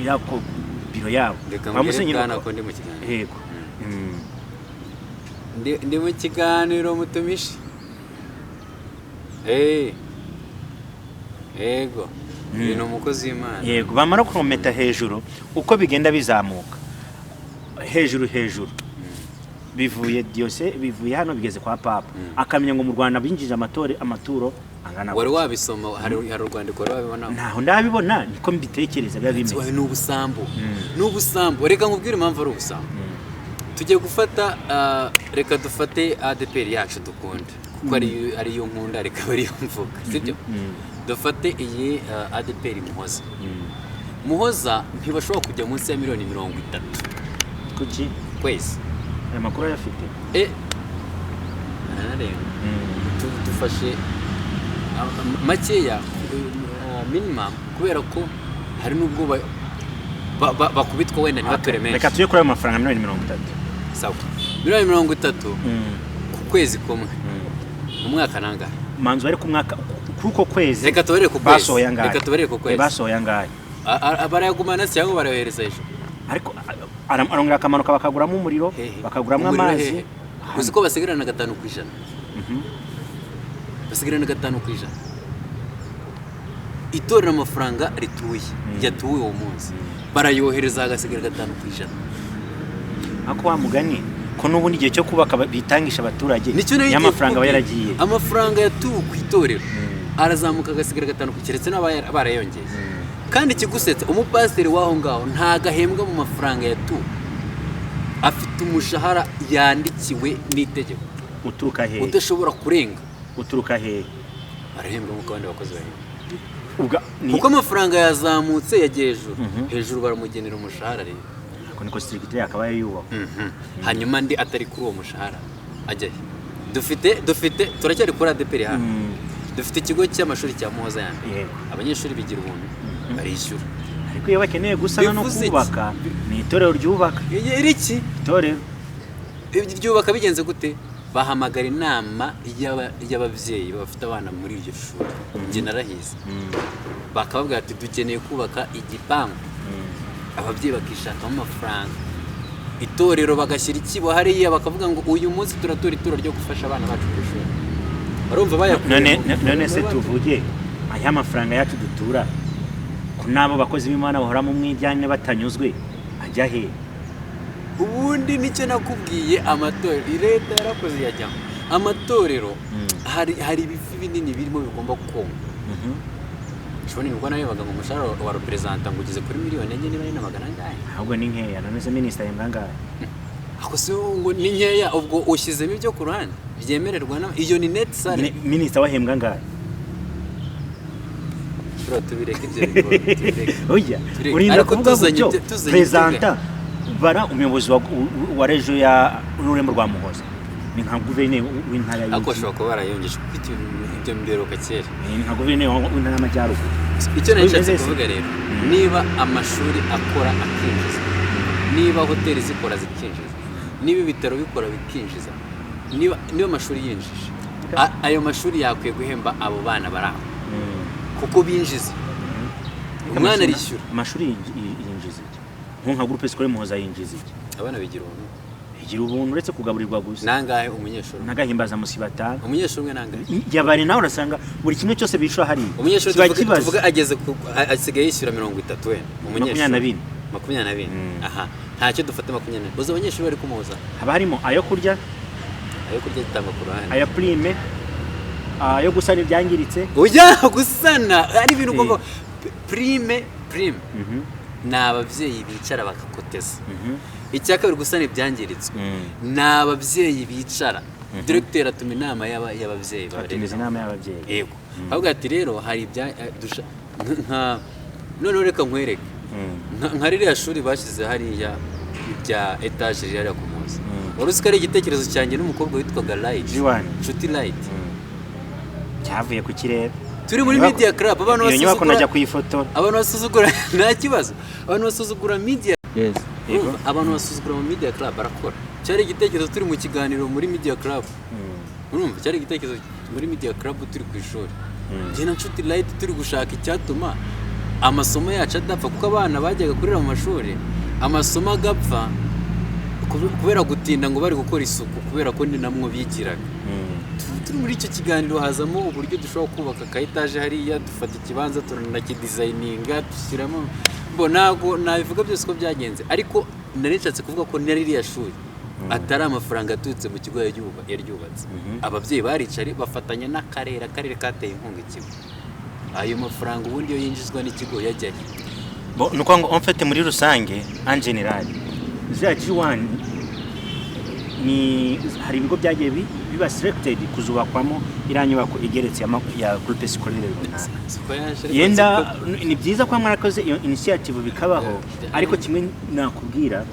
yako biro yabo kwa musenyeri yego ndi mu kiganiro mutumishi yego ni umukozi w'Imana yego bamara kometa hejuru uko bigenda bizamuka hejuru bivuye bivuye hano bigeze kwa papa akamenya ngo mu Rwanda binjije amaturo angana wari wabisoma hari urwandiko rwabibona naho ndabibona niko mbitekereza biba bimeze ni ubusambo reka nkubwire impamvu ari ubusambo tujye gufata reka dufate ADPR yacu dukunda kuko ari yo nkunda reka bari mvuga sibyo dufate iyi ADPR Muhoza ntibashobora kujya munsi ya miliyoni 30 kuki kwezi. aya makuru ayafite dufashe makeya minimum kubera ko hari n'ubwo bakubitwa wenda ntibature menshi. Reka tujye kuri ayo mafaranga 130. Sawa 130 ku kwezi kumwe mu mwaka nangahe? Manzo ari ku mwaka kuko kwezi. Reka tubereye ku kwezi. Reka tubereye ku kwezi. Basohoye angahe? Barayagumana cyangwa barayohereza ejo? Ariko arongera akamanuka bakaguramo umuriro, bakaguramo amazi. Uzi ko basigarana 5%. Basigarana 5%. Itorera amafaranga rituye yatuwe uwo munsi barayohereza agasigara 5%. Ako wa mugani ko n'ubundi gihe cyo kubaka bitangisha abaturage y'amafaranga bayaragiye. Amafaranga yatuwe ku itorero arazamuka agasigara 5% keretse n'abarayongeye. Kandi kigusetsa umupasiteri waho ngaho nta gahembwa mu mafaranga yatuwe. Afite umushahara yandikiwe n'itegeko. Uturuka he? Udashobora kurenga. Uturuka he? Arahembwa mu kandi bakozi bahembwa. Kuko amafaranga yazamutse yagiye hejuru baramugenera umushahara rero. Ako niko strict yakaba yayubaho. Hanyuma ndi atari kuri uwo mushahara ajyahe. Dufite turacyari kuri ADPR hano. Dufite ikigo cy'amashuri cya Muhoza yandi. Abanyeshuri bigira ubuntu barishyura. Ariko iyo bakeneye gusana no kubaka ni itorero ryubaka. Iki itorero ryubaka bigenze gute? Bahamagara inama y'ababyeyi bafite abana muri iryo shuri. Nge narahize. Bakababwira ati dukeneye kubaka igipangu. Ababyeyi bakishakamo amafaranga. Itorero bagashyira ikibo hariya bakavuga ngo uyu munsi turatora ituro ryo gufasha abana bacu ku ishuri. Barumva bayakuye. None se tuvuge aya mafaranga yacu dutura kunabo bakozi b'Imana bahora mu mwijyane batanyuzwe ajya he? Ubundi nicyo nakubwiye amatorero leta yarakoze yajyamo amatorero hari ibifi binini birimo bigomba konga. Shobora nibwo nayo baga mu mushahara wa representa ngugeze kuri miliyoni enye niba ari n'amagana angahe. Ahubwo ni nkeya none se minister yembangahe? Ako se ngo ni nkeya ubwo ushyizemo ibyo ku ruhande byemererwa na iyo ni net salary. Minister wahembwa ngahe? Tubireke ibyo oya urinda kuvuga ngo presenta bara umuyobozi wa region ya Rurembo rwa Muhoza ni nka guverineri w'intara y'Intara. Ako shobora kuba barayongeje ibyo mberuka kera. Ni nka guverineri w'intara y'Amajyaruguru. Icyo nashatse kuvuga rero niba amashuri akora akinjiza, niba hoteli zikora zikinjiza, niba ibitaro bikora bikinjiza, niba amashuri yinjije ayo mashuri yakwiye guhemba abo bana baraho kuko binjiza. Umwana arishyura. Amashuri yinjiza iki? Nka groupe scolaire Muhoza yinjiza iki? Abana bigira ubuntu. Bigira ubuntu uretse kugaburirwa gusa. Nangahe umunyeshuri? Nagahimbaza musibata. Umunyeshuri umwe nangahe? Yabari nawe urasanga buri kimwe cyose bishura hari. Umunyeshuri tuvuga ageze asigaye yishyura 30 wenda. Umunyeshuri 22. Aha. Ntacyo dufata 20. Boza abanyeshuri bari kumuhoza. Haba harimo ayo kurya gitanga ku ruhande. Aya prime ayo gusana ibyangiritse. Oya gusana ari ibintu ugomba prime. N'ababyeyi bicara bakakoteza. Icyakabiri gusana ibyangiritse. N'ababyeyi bicara. Directeur atuma inama y'ababyeyi babareza inama y'ababyeyi. Yego. Ahubwo ati rero hari ibya nka none reka nkwereke. Nka ririya shuri bashyize hariya ibya etage ririya ku munsi. Waruzi ko ari igitekerezo cyanjye n'umukobwa witwaga Light. Nshuti Light. Cyavuye ku kirere. Turi muri media club abantu basuzugura. Iyo nyubako najya kuyifotora. Abantu basuzugura nta kibazo. Abantu basuzugura media. Yes. Abantu basuzugura mu media club barakora. Cyari igitekerezo turi mu kiganiro muri media club. Urumva cyari igitekerezo muri media club turi ku ishuri. Njye na Nshuti Light turi gushaka icyatuma amasomo yacu adapfa kuko abana bajyaga kurira mu mashuri amasomo agapfa kubera gutinda ngo bari gukora isuku kubera ko ni namwe bigiraga. Turi muri icyo kiganiro hazamo uburyo dushobora kubaka ka etage hariya dufata ikibanza turanakidesigninga dushyiramo nago nabivuga byose ko byagenze ariko narishatse kuvuga ko nari ririya shuri atari amafaranga atutse mu kigo yaryubatse. Ababyeyi baricari bafatanya n'akarere kateye inkunga ikigo. Ayo mafaranga ubundi yo yinjizwa n'ikigo yajyaye. Nuko ngo mfite muri rusange en general za G1 ni hari ibigo byagiye biba selected kuzubakwamo iranyubako igeretse ya groupe scolaire runaka. Yenda ni byiza kwa mwarakoze iyo initiative bikabaho ariko kimwe nakubwira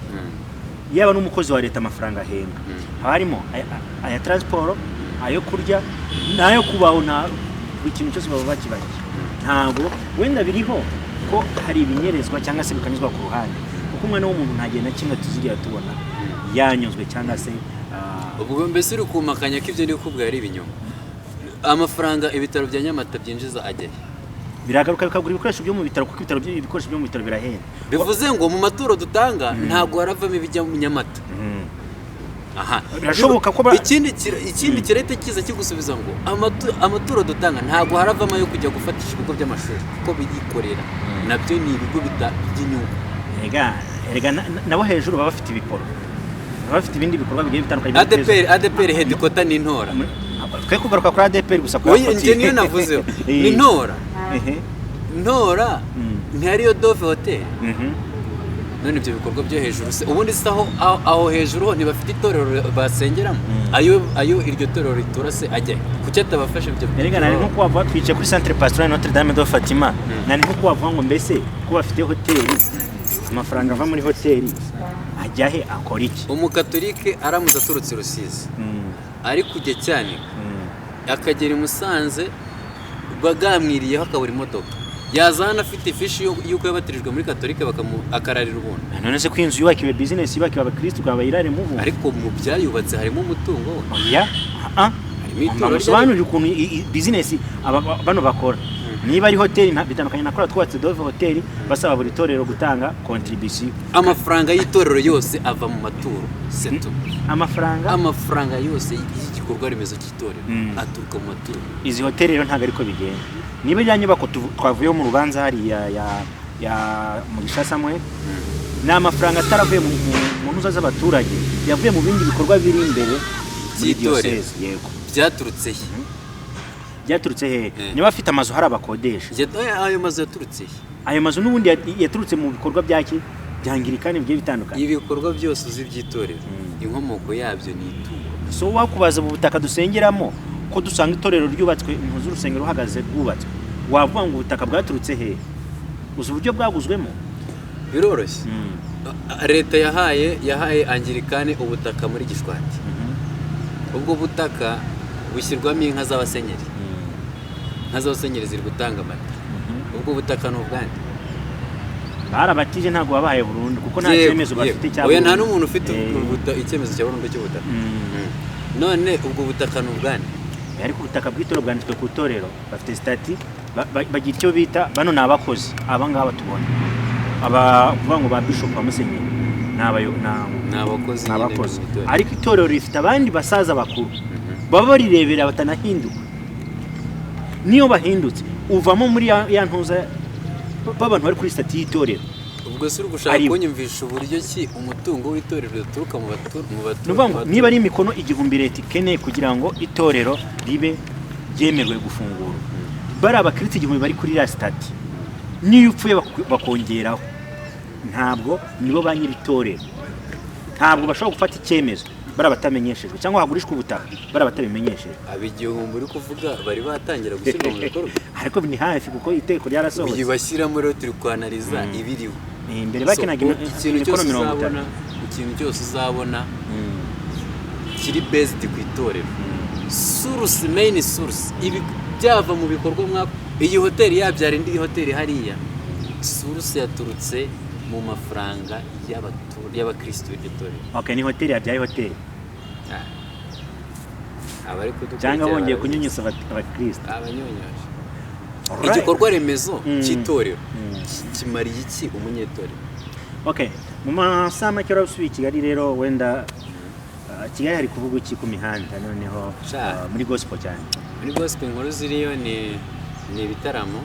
yaba n'umukozi wa leta amafaranga ahembwa haba harimo aya transport, ayo kurya nayo kubaho, nta buri kintu cyose baba bakibajije. Ntabwo wenda biriho ko hari ibinyerezwa cyangwa se bikanyuzwa ku ruhande, kuko umwana w'umuntu ntagenda kimwe tuzigira tubona yanyuzwe cyangwa se ubwo mbese uri kumakanya ko ibyo ndi kukubwira ari ibinyoma. Amafaranga ibitaro bya Nyamata byinjiza ajyahe? biragaruka bikagura ibikoresho byo mu bitaro, kuko ibikoresho byo mu bitaro birahenda. Bivuze ngo mu maturo dutanga ntabwo haravamo ibijya mu Nyamata. Aha, birashoboka ko ikindi kirete kiza kigusubiza ngo amaturo dutanga ntabwo haravamo yo kujya gufatisha ibigo by'amashuri kuko biyikorera, nabyo ni ibigo by'inyungu. Erega nabo hejuru baba bafite ibikoro, baba bafite ibindi bikorwa bigiye bitandukanye. ADPR headquarter ni Ntora. Twe kugaruka kuri ADPR gusa kwa oye nje niyo navuzeho ni Ntora. Ntora ntihariyo Dove Hotel. None ibyo bikorwa byo hejuru se ubundi saho aho hejuru ntibafite itorero basengeramo, ayo iryo torero ritura se ajya kuki atabafasha ibyo. Erega nari nko kuva twice kuri Centre Pastoral Notre Dame de Fatima, nari nko kuva ngo mbese ko bafite hoteli, amafaranga ava muri hoteli ajya he akora iki? Umukatolike aramuza aturutse Rusizi ari kujya cyane akagera i Musanze bagamwiriyeho akabura imodoka, yazana afite ifishi yuko yabatirijwe muri Katolike akararira ubuntu. None se ko inzu yubakiwe business yubakiwe abakristo kwa bayirare mu buntu, ariko mu byayubatse harimo umutungo we. Harimo itoro ryabanuje ukuntu business bano bakora. Niba ari hoteli bitandukanye nakora twatse Dove Hotel basaba buri torero gutanga contribution. Amafaranga y'itorero yose ava mu maturo seto. Amafaranga yose y'igikorwa remezo cy'itorero aturuka mu maturo. Izi hoteli rero ntago ariko bigenda. Niba ijyanye bako twavuye mu rubanza hari ya Mugisha Samuel, na amafaranga ataravuye mu ntuza z'abaturage yavuye mu bindi bikorwa biri imbere by'itorero. Yego byaturutse he? Byaturutse he? Niba afite amazu hari abakodesha. Ayo mazu yaturutse he? Ayo mazu n'ubundi yaturutse mu bikorwa byaki byangirikane bigiye bitandukanye. Ibikorwa byose uzi by'itorero inkomoko yabyo ni itungo. So wakubaza mu butaka dusengeramo ko dusanga itorero ryubatswe impuzu urusengero ruhagaze rwubatswe, wavuga ngo ubutaka bwaturutse he? Uzi uburyo bwaguzwemo? Biroroshye. Leta yahaye Angirikane ubutaka muri Gishwati. Ubwo butaka bushyirwamo inka z'abasenyeri. Inka z'abasenyeri ziri gutanga amata. Ubwo butaka n'ubwande barabatije ntabwo babaye burundu kuko nta cyemezo bafite cyabo. Oya nta n'umuntu ufite icyemezo cya burundu cy'ubutaka. None ubwo butaka n'ubwande ariko ubutaka bw'itorero bwanditswe ku itorero, bafite stati bagira icyo bita bano ni abakozi aba ngaba tubona abavuga ngo ba bishop ba musenyeri n'abakozi, ariko itorero rifite abandi basaza bakuru baba barirebera batanahinduka. Niyo bahindutse uvamo muri ya ntuza b'abantu bari kuri stati y'itorero. Ubwo se uri gushaka kunyumvisha uburyo ki umutungo w'itorero uturuka mu baturage. Niba ari imikono 1000 leta ikeneye kugira ngo itorero ribe ryemerwe gufungura, bari abakristo 1000 bari kuri ya stati, niyo upfuye bakongeraho, ntabwo nibo ba nyiri itorero, ntabwo bashobora gufata icyemezo bari abatamenyeshejwe cyangwa hagurishwa ubutaka bari abatabimenyesheje. Ab'igihumbi uri kuvuga bari batangira gushyirwa mu bikorwa. Ariko ni hafi kuko iteko ryarasohotse. Uyibashyiramo rero turi kwanaliza ibiriho. Imbere bakenaga ikintu cyose uzabona kiri based ku itorero. Source main source ibi byava mu bikorwa iyi hoteli yabyara indi hoteli hariya. Source yaturutse mu mafaranga y'abakristo b'itorero. Okay, ni hoteli yabyaye hoteli. Abari kudukurikira cyangwa bongeye kunyunyusa abakristo. Abanyonyoje. Igikorwa remezo cy'itorero kimariye iki umunyetorero? Okay, mu masaha make urasubiye Kigali rero wenda Kigali hari kuvuga iki ku mihanda noneho muri gospel cyane. Muri gospel inkuru ziriyo ni ibitaramo.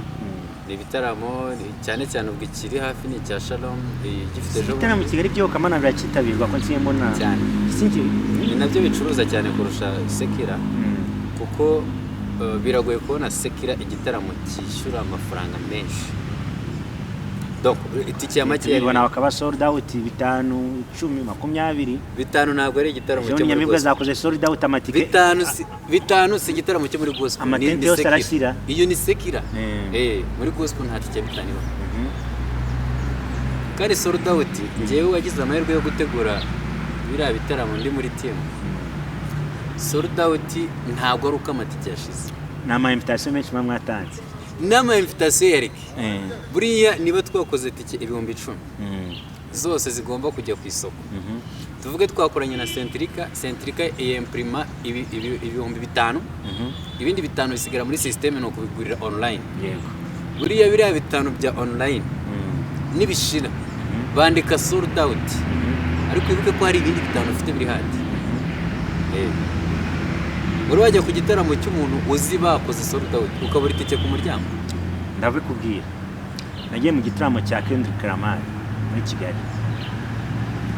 Ni ibitaramo cyane cyane ubwo kiri hafi ni cya Shalom gifite ejo. Ibitaramo Kigali byo kamana birakitabirwa ko nsiye mbona cyane. Ni nabyo bicuruza cyane kurusha Sekira. Kuko biragoye kubona Sekira igitaramo cyishyura amafaranga menshi. Donc itike ya make yari bana bakaba sold out 5 10 20 5 ntabwo ari igitaramo cyo muri Nyamibwa zakoze sold out amatike 5 si igitaramo cyo muri gospel. Amatente yose arashyira iyo ni Sekira. Muri gospel nta tike bitaniho. Kandi sold out ngewe wagize amahirwe yo gutegura biriya bitaramo ndi muri team sold out ntabwo ari uko amatike yashize nama invitation menshi mwatanze nama invitation yareke buriya niba twakoze tike 10,000 zose zigomba kujya ku isoko tuvuge twakoranye na Centrica imprima 5,000 ibindi 5 bisigara muri system no kubigurira online yego buriya biriya 5 bya online nibishira bandika sold out ariko ibuke ko hari ibindi 5 ufite biri handi buri wajya ku gitaramo cy'umuntu uzi bakoze sold out ukabura itike ku muryango ndabikubwira nagiye mu gitaramo cya Kendrick Lamar muri Kigali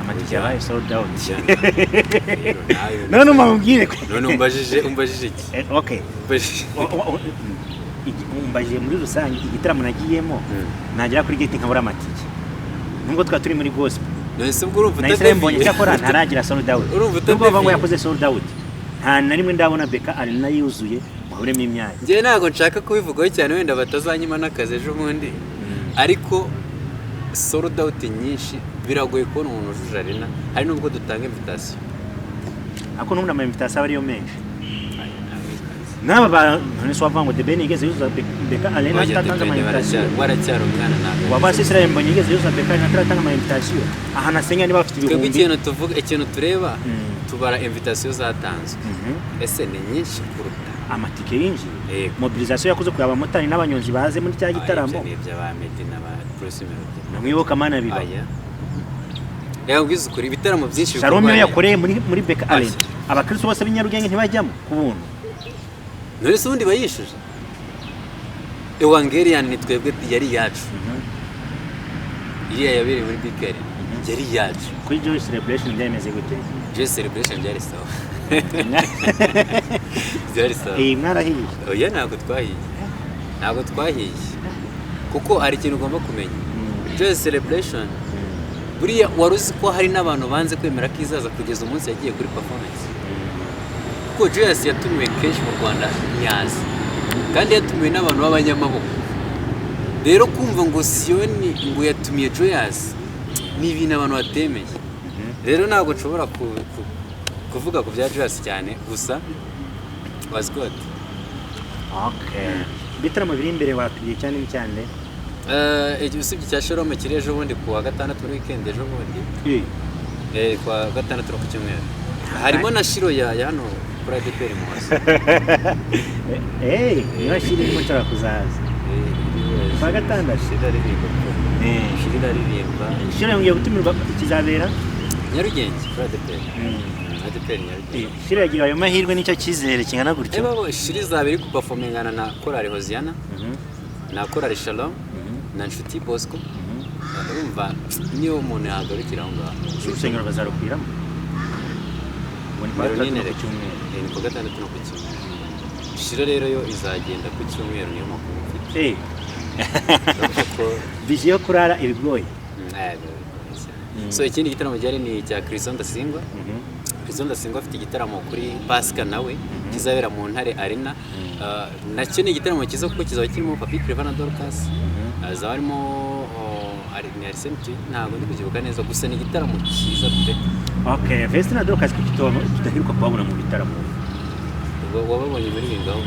amatike yabaye sold out none mubwire none umbajije iki okay umbajije muri rusange igitaramo nagiyemo nagera kuri gate nkabura amatike nubwo twa turi muri gospel none se ubwo urumva mbonye cyakora ntaragira sold out urumva ngo yakoze sold out nta na rimwe ndabona Beka Arena yuzuye muhuremo imyanya ngiye ntago nshaka kubivugaho cyane wenda batazanyima n'akazi ejo bundi ariko sold out nyinshi biragoye kubona umuntu ujuje arena hari nubwo dutanga invitation ako n'umwe ama invitation ariyo menshi naba bane swava ngo debeni igeze yuzuza Beka Arena tatanga ama invitation waracyari umwana ntabwo wabasisira mbonye igeze yuzuza Beka Arena tatanga ama invitation aha nasenya niba bafite ibihumbi ikintu tuvuga ikintu tureba tubara invitation zatanzwe ese ni nyinshi kuruta amatike yinjiye mobilisation yakoze ku abamotari n'abanyonzi baze muri cya gitaramo n'ibyo abamedi n'aba proximity mwibuka mana biba yabwiza ukuri ibitaramo byinshi Shalom yakoreye muri Beka Arena abakristo bose b'inyarugenge ntibajyamo kubuntu none se ubundi bayishuje Evangelion ni twebwe yari yacu iriya yabereye muri Beka Arena yari yacu kuri Joy Celebration byameze gute Joy Celebration byari sawa byari sawa mwarahiye oya ntabwo twahiye kuko hari ikintu ugomba kumenya Joy Celebration buriya waruzi ko hari n'abantu banze kwemera ko izaza kugeza umunsi yagiye kuri performance kuko Joyous yatumiwe kenshi mu Rwanda nyazi kandi yatumiwe n'abantu b'abanyamaboko rero kumva ngo Sioni ngo yatumiye Joyous ni ibintu abantu batemeye rero ntabwo nshobora kuvuga ku bya Joyous cyane gusa was good okay bitaramo biri imbere watubwiye cyane cyane usibye cya Shalom kiri ejo bundi ku wa gatandatu muri weekend ejo bundi ku wa gatandatu no ku cyumweru harimo na Shiro ya hano kuri ADPR Muhasa niba Shiro irimo nshaka kuzaza ku wa gatandatu Shiro aririmba Shiro yongeye gutumirwa ikizabera Nyarugenge kuri ADPR Nyarugenge Shiro yagira ayo mahirwe n'icyo cyizere kingana gutyo Shiro izabiri ku performingana na Korali Hosiana na Korali Shalom na Nshuti Bosco urumva niyo umuntu yagarukira aho ngaho urusengero bazarukwiramo ni ku gatandatu no ku cyumweru Shiro rero yo izagenda ku cyumweru niyo makuru mfite bije yo kurara ibigoye so ikindi gitaramo cyari ni cya Christian Ndasingwa Christian Ndasingwa afite igitaramo kuri Pasika nawe kizabera mu Ntare Arena nacyo ni igitaramo cyiza kuko kizaba kirimo Papi Clever na Dorcas zabarimo Arsenti ntabwo ndi kugibuka neza gusa ni igitaramo cyiza pe okay Vesti na Dorcas tutahiruka kubabona mu bitaramo wababonye muri bingaho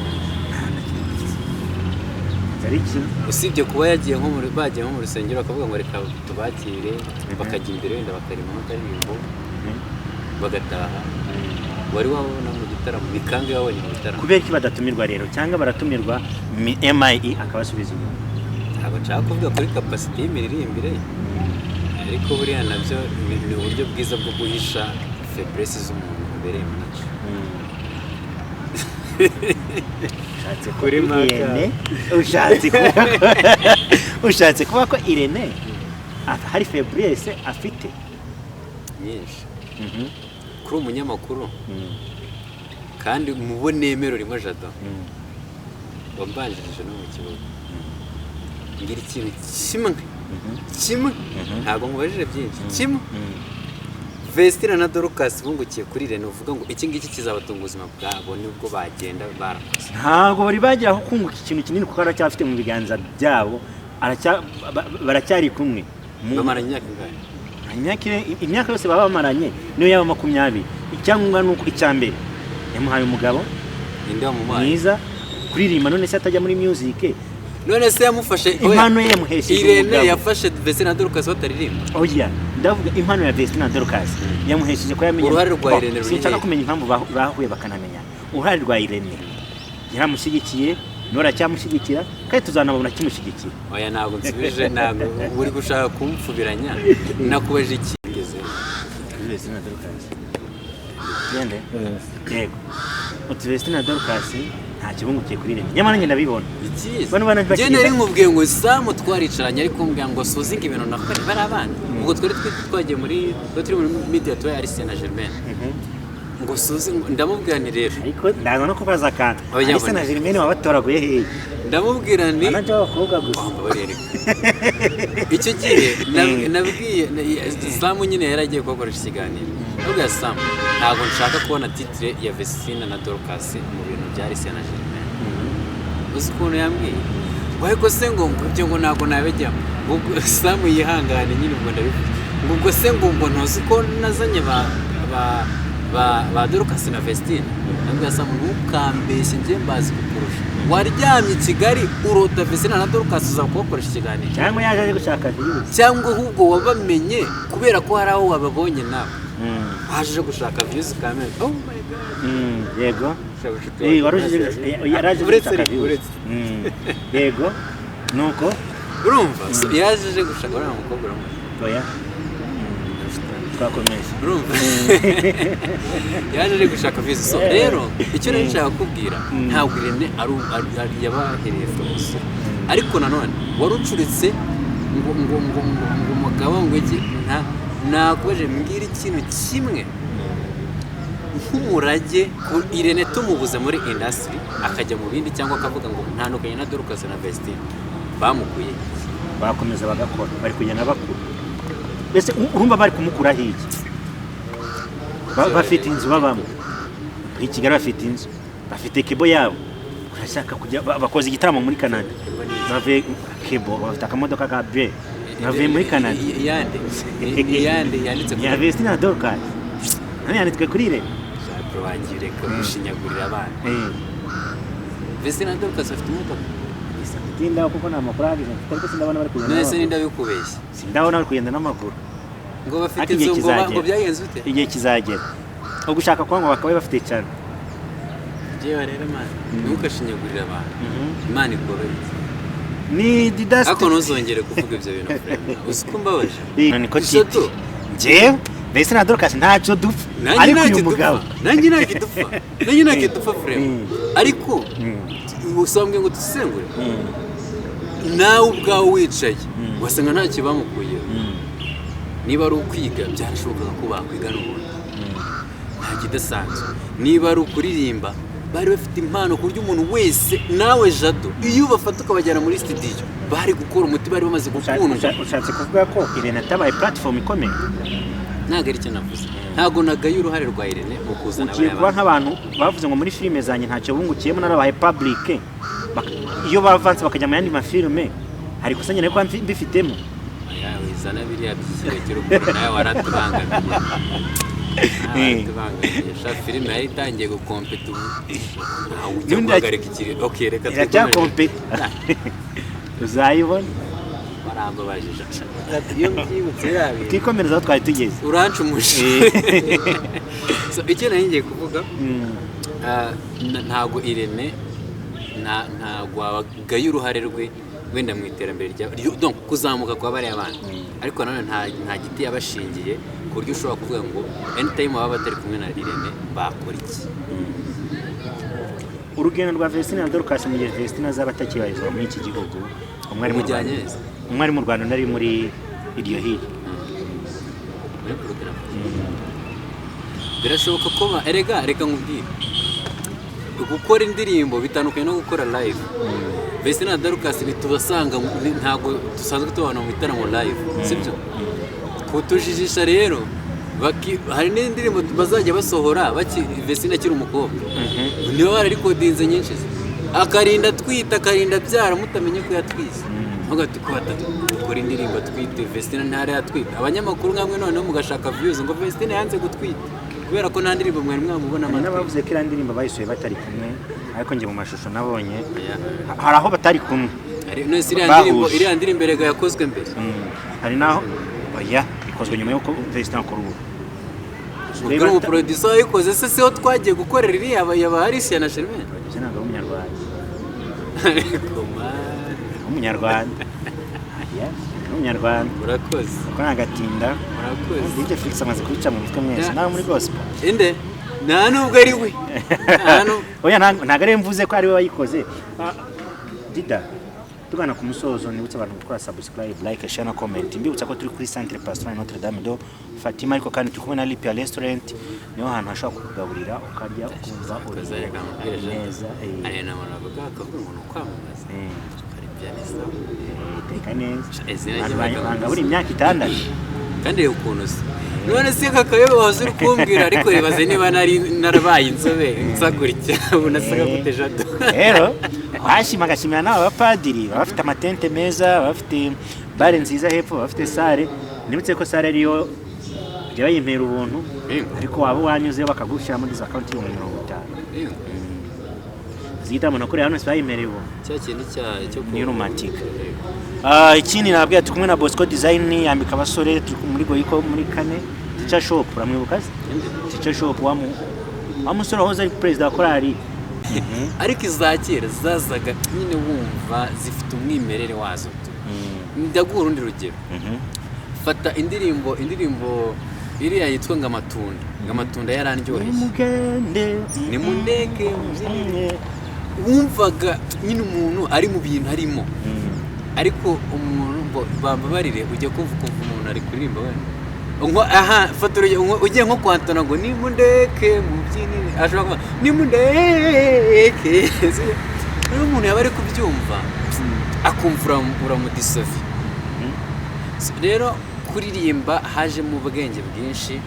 tariki usibye kuba yagiye nko mu rusengero akavuga ngo reka tubakire bakajya imbere wenda bakarima n'akaririmbo bagataha wari wabona mu gitaramo bikange wabonye mu gitaramo kubera iki badatumirwa rero cyangwa baratumirwa MIE akabasubiza inyuma ntabwo nshaka kuvuga kuri capacity y'imiririmbire ariko buriya nabyo ni uburyo bwiza bwo guhisha faiblesse z'umuntu imbere y'umuco ushatse kuba ko Irene hari faiblesse afite nyinshi kuri umunyamakuru kandi mubonemero rimwe Jado wambanjirije no mu kibuga ngira ikintu kimwe ntabwo mubajije byinshi kimwe Vestina na Dorcas bungukiye kuri Irene uvuga ngo iki ngiki kizabatunga ubuzima bwabo nibwo bagenda barakoze ntabwo bari bagira aho kunguka ikintu kinini kuko aracyafite mu biganza byabo baracyari kumwe bamara imyaka ingahe imyaka yose baba bamaranye niyo yaba 20 icyangombwa nuko icyambere yamuhaye umugabo mwiza kuririmba none se atajya muri music none se yamufashe impano ye yamuhesheje Irene yafashe Vestina Dorcas bataririmba oya ndavuga impano ya Vestina Dorcas yamuhesheje ko yamenye uruhare rwa Irene sinshaka kumenya impamvu bahuye bakanamenya uruhare rwa Irene yaramushyigikiye nora cyamushyigikira kandi tuzanabona kimushyigikira oya ntabwo nsubije ntabwo uri gushaka kumfubiranya nakubeje ikigeze Vestina Dorcas yende yego Vestina Dorcas nta kibungukiye kuri Irene nyamara ngenda bibona je nari nkubwiye ngo Samu twaricaranye ariko mbwiye ngo suzinga ibintu nakore bari abana ubwo twari twagiye muri turi muri media tour ya Arsène Germain ngo suzi ndamubwira ni rero ariko ndaza no kubaza kandi Arsène Germain wabatoraguye hehe ndamubwira ni anaje abakobwa gusa icyo gihe nabwiye Samu nyine yaragiye gukoresha ikiganiro nubwo Samu ntabwo nshaka kubona titre ya Vestina na Dorcas mu bintu bya Arsène Germain uzi ukuntu yambwiye wahiko se ngo ibyo ngo ntabwo nabejyamo ubwo Samu yihangane nyine ubwo ndabivuga ubwo se ngo ntuzi ko nazanye ba Dorcas na Vestina nabwo Samu ntukambeshye nje mbazi kukurusha waryamye Kigali urota Vestina na Dorcas uza kubakoresha ikiganiro cyangwa yaje gushaka views cyangwa ahubwo wabamenye kubera ko hari aho wababonye nawe waje gushaka views kamera oh my god yego yaraje gushaka views yego nuko urumva yaje gushaka uriya mukobwa oya twakomeje urumva yaje gushaka views so rero icyo nari nshaka kubwira ntabwo Irene ari yabahereye fose ariko nanone warucuritse ngo umugabo ngo iki nakoje mbwira ikintu kimwe nk'umurage ku Irene tumubuze muri industry akajya mu bindi cyangwa akavuga ngo ntandukanye na Dorcas na Vestina bamukuye bakomeza bagakora bari kugenda bakuru bese urumva bari kumukura hiki bafite inzu babamo i Kigali bafite inzu bafite kebo yabo urashaka kujya bakoze igitaramo muri Canada bave kebo bafite akamodoka ka B bave muri Canada yande yanditse ya Vestina Dorcas nani yanditse kuri Irene wangire ko mushinyagurira abana Vestina Dorcas afite imodoka tinda kuko na makuru agize ariko sindabona bari kugenda nese ndabikubeshye sindabona bari kugenda n'amaguru ngo bafite inzu ngo byagenze ute igihe kizagera ngo gushaka kwa ngo bakabaye bafite cyane jewe rero man ntukashinyagurira abantu imana ikobere ni didasti ako ntuzongere kuvuga ibyo bintu usikumbabaje niko titi jewe Vestina Dorcas ntacyo dupfa ariko uyu mugabo nanjye nakidupfa frame ariko usambwe ngo tusengure nawe ubwawe wicaye wasanga nta kibamukuye niba ari ukwiga byarashobokaga ko bakwiga n'ubundi nta kidasanzwe niba ari ukuririmba bari bafite impano ku buryo umuntu wese nawe Jado iyo bafata ukabajyana muri studio bari gukora umuti bari bamaze gukunda ushatse kuvuga ko Irene atabaye platform ikomeye ntago ari cyo navuze ntago nagaye uruhare rwa Irene mu kuzana abana kuba nk'abantu bavuze ngo muri filime zanjye ntacyo bungukiyemo narabaye public iyo bavanze bakajya mu yandi mafilme hari kusanya nako mbifitemo yawe izana biriya by'ikirokero nawe waratubangamiye sha filime yari itangiye gukompeta ugareka ikiri okay reka tukompeta uzayibona barambo bajije iyo byibutse yabi twikomereza aho twari tugeze urancumushe so icyo ngiye kuvuga ntago Irene ntago wagaye uruhare rwe wenda mu iterambere rya donc kuzamuka kwa bari abana ariko nanone nta giti yabashingiye ku buryo ushobora kuvuga ngo anytime baba batari kumwe na Irene bakora iki urugendo rwa Vestina Dorcas mu gihe Vestina zaba atakibarizwa muri iki gihugu umwari mu Rwanda nari muri iryo hiri birashoboka ko erega reka nkubwire gukora indirimbo bitandukanye no gukora live Vestina Dorcas nitubasanga ntago dusanzwe tubana mu bitaramo live sibyo kutujijisha rero hari n'indirimbo bazajya basohora Vestina akiri umukobwa niba bari recordings nyinshi akarinda twita akarinda byara mutamenye ko yatwize ntugati ko batadukora indirimbo twite Vestine ntare yatwite abanyamakuru nkamwe noneho mugashaka views ngo Vestine yanze gutwita kubera ko nta ndirimbo mwari mwamubona n'abavuze ko ndirimbo bayisuye batari kumwe ariko nje mu mashusho nabonye hari aho batari kumwe no iriya ndirimbo rega yakozwe mbere hari naho oya ikozwe nyuma yuko Vestine akora ubu ubwo producer yikoze se siho twagiye gukorera iriya yaba Alicia na Sherman ntabwo umunyarwanda umunyarwanda urakoze uko nagatinda urakoze DJ Felix amaze kubica mu mitwe mwese nawe muri gospel inde nta nubwo ari we oya ntabwo ari mvuze ko ari we wayikoze Dida tugana ku musozo nibutse abantu gukora subscribe like share na comment mbibutsa ko turi kuri Centre Pastoral Notre Dame do Fatima ariko kandi turi kumwe na Lipia Restaurant niho hantu hashobora kukugaburira ukarya ukumva uri neza ari na mwana bakavuga ngo nukwamamaza Lipia Restaurant teka neza bangabura imyaka 6 kandi rero ukuntu se none se kakayobe wazo uri kumbwira ariko ribaze niba narabaye inzobe nsagurikira unasaga gute jado rero washimagashimira nawe abapadiri bafite amatente meza bafite bare nziza hepfo bafite sare nibutse ko sare ariyo yayimpera ubuntu ariko wabo wanyuze bakagushyira muri za account yo 50 zita mona kuri hano sibayimereye ubu cya kintu cyo ni romantic ikindi nabwiye tukumwe na Bosco Design yambika abasore muri goyiko muri kane Teacher Shop uramwibuka Teacher Shop wamusore wahoze ari president wa korali ariko izakera zazaga nyine wumva zifite umwimerere wazo ndaguha urundi rugero fata indirimbo iriya yitwa ngamatunda yarandyoheye ni mundeke wumvaga nyine umuntu ari mu bintu harimo ariko umuntu bambabarire ujya kumva umuntu ari kuririmba wenda fata ugiye nko kwantona ngo ni mundeke mu byinini ashobora kuba ni mundeke rero umuntu yaba ari kubyumva akumva uramudisovi rero kuririmba haje mu bwenge bwinshi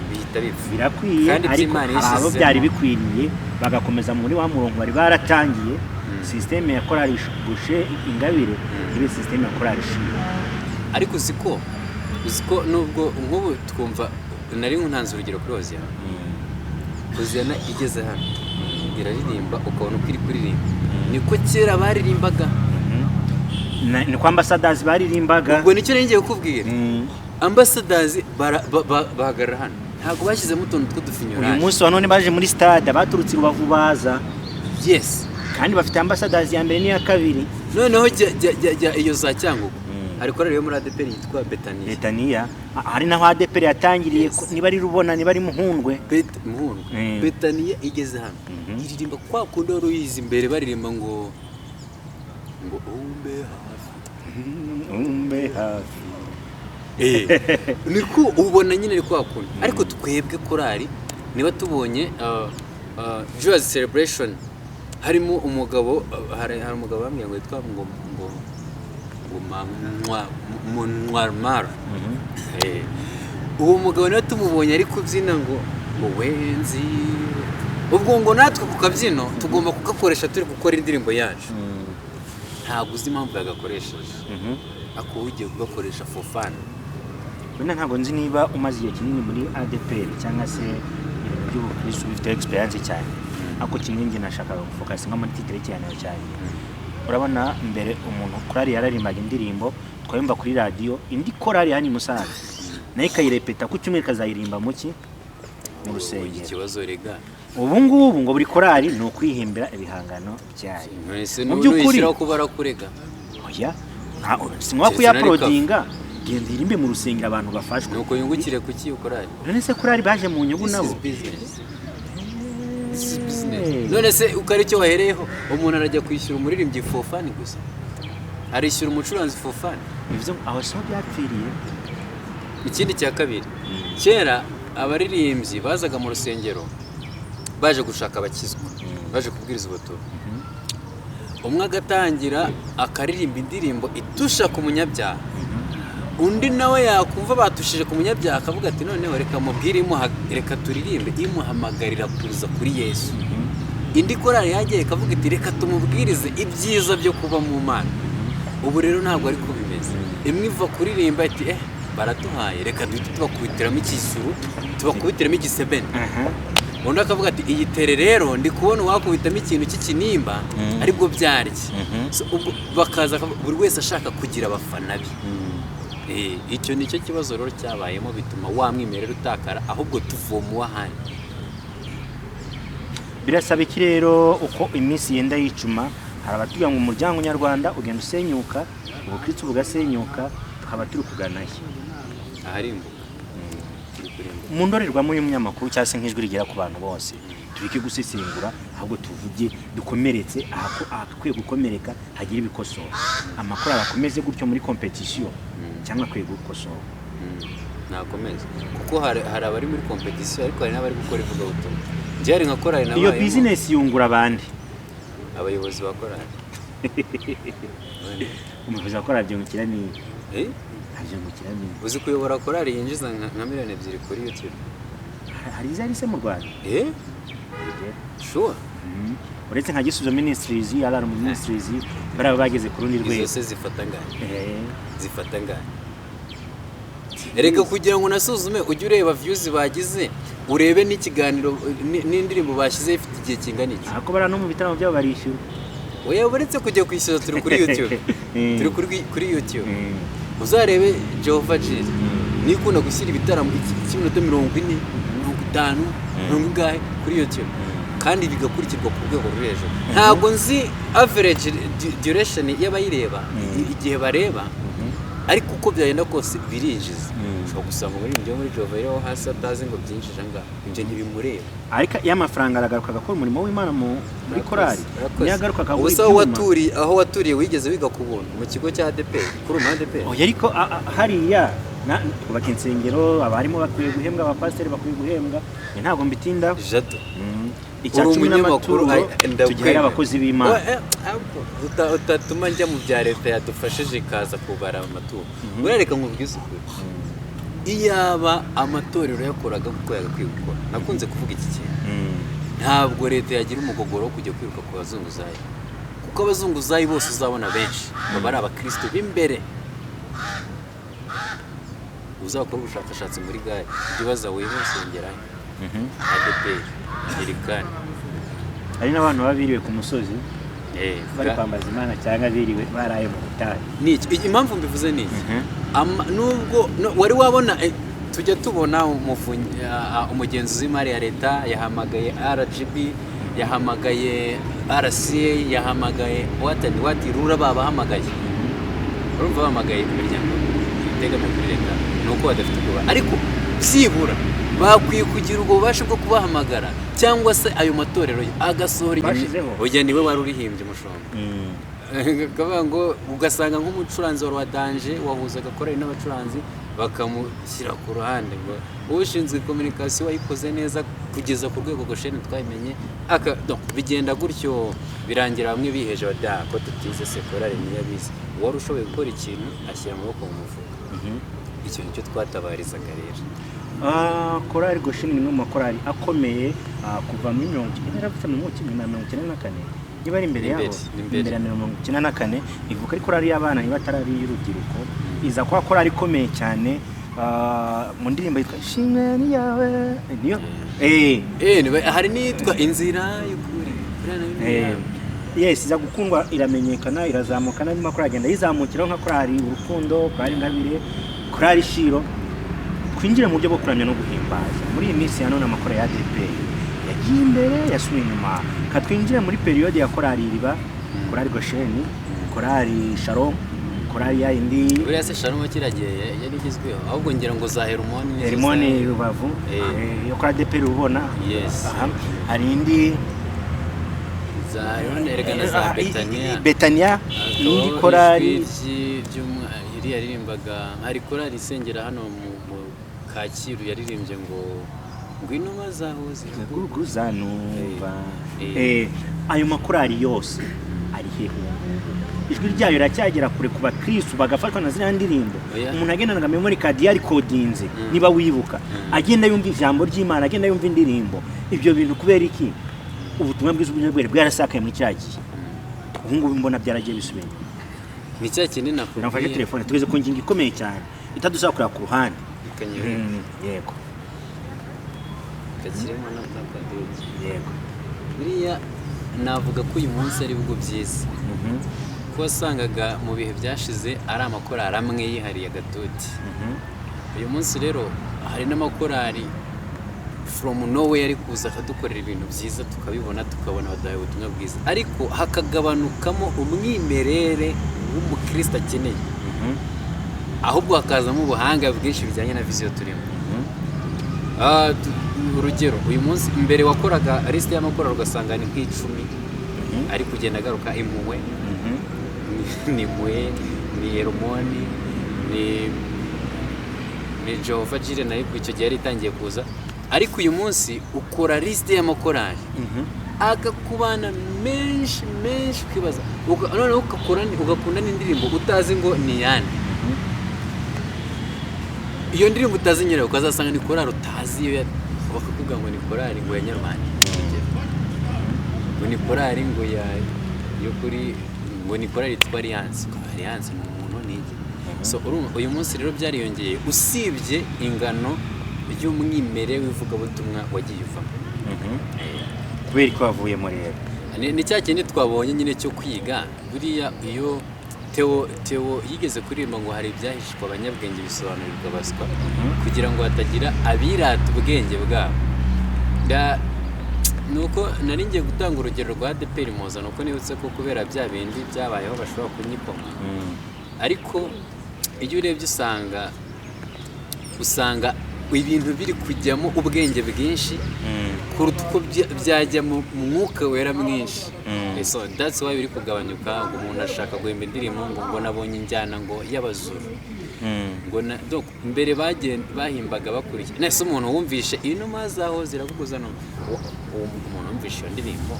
bihita bipfa birakwiye ariko abo byari bikwiriye bagakomeza muri wa murongo bari baratangiye systeme ya korali bushe ingabire ibe systeme ya korali shira ariko uziko nubwo nk'ubu twumva nari ntanze urugero kuri Oziana igeze hano iraririmba ukabona uko iri kuririmba niko kera baririmbaga ni kwa ambassadors baririmbaga ubwo nicyo ngiye kukubwira ambassadors bahagarara hano ntago bashyizemo utuntu tw'udufinyura uyu munsi wa none baje muri stade baturutse Rubavu baza yes kandi bafite ambassadors ya mbere n'iya kabiri noneho iyo za Cyangugu ariko rero muri ADPR yitwa Betania hari naho ADPR yatangiriye niba ari rubona niba ari muhundwe Betania igeze hano iririmba kwa kundi ruyizi imbere baririmba ngo umbe hafi niko ubona nyine ari kwa kundi ariko twebwe korali niba tubonye Joyous Celebration harimo umugabo hari umugabo bamwe ngo yitwa ngo Munwarmar uwo mugabo niwe tumubonye ari kubyina ngo wenzi ubwo ngo natwe ku kabyino tugomba kugakoresha turi gukora indirimbo yacu ntabwo uzi impamvu yagakoresheje akugiye kugakoresha for fun wenda ntabwo nzi niba umaze igihe kinini muri ADPR cyangwa se ibintu by'ubukristo bifite experience cyane ako kimwe nge nashakaga gufocus nka muri titre cyane urabona mbere umuntu korali yararimbaga indirimbo twayumva kuri radio indi korali yani Musanze nayo ikayirepeta ku cyumwe kazayirimba muki mu rusengero ikibazo rega ubu ngubu ngo buri korali no kwihimbira ibihangano byayo mu by'ukuri ko barakurega oya sinwa kuyaprodinga genda irimbe mu rusengero abantu bafashwe nuko yungukire ku kiyo korali none se korali baje mu nyugu nabo none se ukari cyo wahereyeho umuntu arajya kwishyura umuririmbyi for fun gusa arishyura umucuranzi for fun bivuze aho so byapfiriye ikindi cya kabiri kera abaririmbyi bazaga mu rusengero baje gushaka abakizwa baje kubwiriza ubutumwa umwe agatangira akaririmba indirimbo itusha ku munyabyaha undi nawe yakumva batushije ku munyabyaha akavuga ati noneho reka mubwire reka turirimbe imuhamagarira kuza kuri Yesu indi korali yagiye ikavuga iti reka tumubwirize ibyiza byo kuba mu Mana ubu rero ntabwo ariko bimeze. Imwe iva kuririmba ati baraduhaye reka duhite tubakubitiramo ikisuru tubakubitiramo igisebeni. Undi akavuga ati iyi tere rero ndi kubona wakubitamo ikintu cy'ikinimba aribwo byarye. Bakaza buri wese ashaka kugira abafana be. Icyo nicyo kibazo rero cyabayemo bituma wa mwimerere utakara ahubwo tuvoma uwahandi. Birasaba iki rero uko iminsi yenda yicuma, hari abatugira ngo umuryango nyarwanda ugenda usenyuka, ubukristo bugasenyuka, tukaba turi kuganayo aharimbuka. Mu ndorerwamo y'umunyamakuru cyangwa se nk'ijwi rigera ku bantu bose, tubike gusesengura ahubwo tuvuge dukomeretse akwiye gukomereka hagira ibikosora. Amakuru arakomeze gutyo muri competition cyangwa akwiye gukosora. Nakomeze kuko hari abari muri competition ariko hari n'abari gukora ivugabutumwa. Njye nka korali nabaye iyo business yungura abandi abayobozi ba korali. Umuyobozi wa korali byungukira ni uzi kuyobora korali yinjiza nka miliyoni 2 kuri YouTube. Hari izari se mu Rwanda? Sure. Uretse nka Gisubizo Ministries, Alarm Ministries, baraba bageze ku rundi rwego. Zose zifata ngana. Erega kugira ngo nasuzume ujye ureba views bagize, urebe n'ikiganiro n'indirimbo bashyize ifite igihe kingana iki. Ako bara no mu bitaramo byabo barishyura. Oya uretse kujya kwishyura turi kuri YouTube. Kuri YouTube. Uzarebe Jehova Jesus. Nikunda gushyira ibitaramo cy'iminota 40, 50, 50 kuri YouTube. Kandi bigakurikirwa ku rwego ruri hejuru. Ntabwo nzi average duration y'abayireba igihe bareba, ariko uko byagenda kose birinjiza. Ushobora gusanga muri Jehova rero hasi atazi ngo byinjije anga ibyo ntibimureba. Ariko y'amafaranga aragaruka gakora umurimo w'Imana muri korali. Niyagaruka akabura ubusa aho waturiye wigeze wiga ku buntu mu kigo cya ADP kuri ADP. Ariko hariya kubaka insengero abarimo bakwiye guhembwa, abapasiteri bakwiye guhembwa, ntabwo mbitinda jato. Icyacumi n'amakuru tugira abakozi b'Imana. Utatuma njya mu bya leta yadufashije ikaza kubara amaturo. Urareka nkubwize ukuri. Iyaba amatorero yakoraga kuko yagakwiye gukora. Nakunze kuvuga iki kintu. Ntabwo leta yagira umugogoro wo kujya kwiruka ku bazunguzayi. Kuko abazunguzayi bose uzabona benshi baba ari abakristo b'imbere. Uzakora ubushakashatsi muri gare ibibaza wihosengeraho. ADP irikana. Hari n'abantu babiriwe ku musozi bari kwambaza Imana cyangwa biriwe baraye mu butayu. Niki impamvu mbivuze ni nubwo wari wabona tujya tubona umugenzuzi w'imari ya leta yahamagaye RGB, yahamagaye RCA, yahamagaye wati rura babahamagaye. Urumva bahamagaye imiryango itegamiye kuri leta nuko badafite kuba, ariko byibura bakwiye kugira ubwo bubasha bwo kubahamagara cyangwa se ayo matorero agasohora ujya niwe wari urihimbye umushomba. Kavuga ngo ugasanga nk'umucuranzi wa Danje wahuzaga korali n'abacuranzi bakamushyira ku ruhande ngo ushinzwe communication wayikoze neza kugeza ku rwego goshene twayimenye bigenda gutyo birangira bamwe biheje bada ko tutize se korali niyabizi wari ushoboye gukora ikintu ashyira amaboko mu mufuka. Icyo nicyo twatabarizaga rero. Korali Goshene ni mu makorali akomeye kuva muri 1994 niba ari imbere yabo imbere ya 1994 ivuka ari korali y'abana nibatarari y'urubyiruko iza kwa korali ikomeye cyane mu ndirimbo yitwa Shimwe ni yawe niyo hari nitwa Inzira y'ukuri. Yes, iza gukundwa iramenyekana irazamuka n'andi makuru agenda yizamukiraho nka korali Urukundo, korali Ngabire, korali Shiro. Kwinjira mu buryo bwo kuramya no guhimbaza muri iyi minsi ya none amakuru ya ADP yagiye imbere yasubiye inyuma. Katwinjira muri periode ya korali Iriba, korali Goshene, korali Shalom, korali ya indi buriya se Shalom kiragiye yari igizweho ahubwo ngira ngo za Hermone Rubavu yo korali ADP rubona. Hari indi za Erega za Betania indi korali iri yaririmbaga hari korali isengera hano mu Kacyiru yaririmbye ngo inuma zaho ziraguguza numva. Ayo makorali yose ari hehe? Ijwi ryayo racyagera kure kuba Kristo bagafatwa na zina ndirimbo. Umuntu agendanaga memory card ya recordinze niba wibuka agenda yumva ijambo ry'Imana, agenda yumva indirimbo. Ibyo bintu kubera iki? Ubutumwa bwiza bw'ubwere bwarasakaye mu cyagiye. Ubu ngubu mbona byaragiye bisubira. ni cya kintu nafashe nakubwiye telefone tugeze ku ngingo ikomeye cyane itadusaba kureba ku ruhande. Yego kakirimo n'akaduki. yego buriya navuga ko uyu munsi ari bwo byiza ko wasangaga mu bihe byashize ari amakorari amwe yihariye agatuti. uyu munsi rero hari n'amakorari from nowhere ari kuza akadukorera ibintu byiza tukabibona tukabona badahaye ubutumwa bwiza, ariko hakagabanukamo umwimerere w'umukristo akeneye, ahubwo hakazamo ubuhanga bwinshi bijyanye na viziyo turimo. urugero uyu munsi mbere wakoraga liste y'amakorari ugasanga ni nk'icumi ari kugenda agaruka impuhwe, ni mwe, ni Hermoni, ni Jehova Jire nayo icyo gihe yari itangiye kuza, ariko uyu munsi ukora liste y'amakorari akakubana menshi ukibaza noneho ugakunda n'indirimbo utazi ngo ni yandi. iyo ndirimbo utazi nyine ukazasanga ni korari utazi iyo bakakubwira ngo ni korari ngo ya Nyarwanda, ngo ni korari ngo yo kuri ngo ni korari yitwa Alliance. Alliance ni umuntu n'iki. So uyu munsi rero byariyongeye usibye ingano y'umwimere w'ivugabutumwa wagiye uvamo. kubera ko wavuyemo rero ni cya kindi twabonye nyine cyo kwiga. buriya iyo Theo yigeze kuririmba ngo hari ibyahishwa abanyabwenge bisobanurirwa baswa kugira ngo hatagira abirata ubwenge bwabo. nuko nari ngiye gutanga urugero rwa ADEPR Muhoza, nuko nibutse ko kubera bya bindi byabayeho bashobora kunyikoma, ariko iyo urebye usanga ibintu biri kujyamo ubwenge bwinshi kuruta uko byajya mu mwuka wera mwinshi. So that's why biri kugabanyuka, ngo umuntu ashaka guhimba indirimbo ngo nabonye injyana ngo y'abazuru, ngo mbere bahimbaga bakurikiye nese umuntu wumvishe inuma zaho ziravuguza no umuntu wumvishe iyo ndirimbo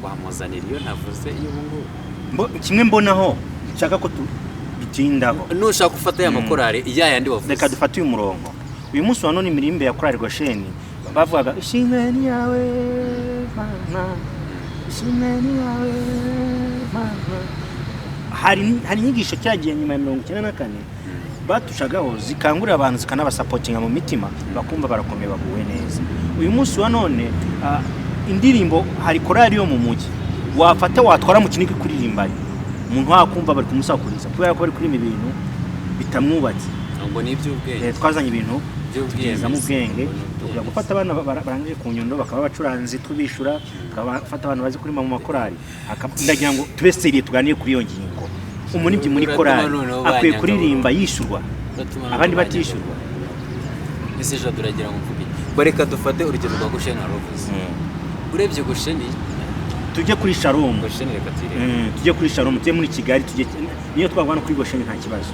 wamuzanira iyo navuze iyo ngubu kimwe mbonaho nshaka ko bitindaho nushaka gufata ya makorari yandi wavuze. Reka dufate uyu murongo. uyu munsi wa none imirimbe ya korari Gosheni bavugaga ishimeni yawe mana, ishimeni yawe mana. hari inyigisho cyagiye nyuma ya 1994 batushagaho zikangurira abantu zikanabasapotinga mu mitima bakumva barakomeye baguwe neza. uyu munsi wa none indirimbo hari korari yo mu mujyi wafata watwara mu kiniki kuririmba umuntu wakumva bari kumusakuriza kubera ko bari kurima ibintu bitamwubatse, ngo ni iby'ubwenge. twazanye ibintu by'ubwenge mu bwenge tugira gufata abana barangije ku Nyundo bakaba bacuranzi tubishura, bakafata abantu bazi kurima mu makorari. ndagira ngo tube seriye tuganire kuri iyo ngingo. umunibyi muri korari akwiye kuririmba yishurwa abandi batishyurwa. ese je duragira ngo mvuge bareka dufate urugero rwa Gosheni Arovuze. urebye Gosheni tujye kuri Shalom, tujye kuri Shalom, tujye muri Kigali, tujye niyo twabana kuri Gosheni nta kibazo.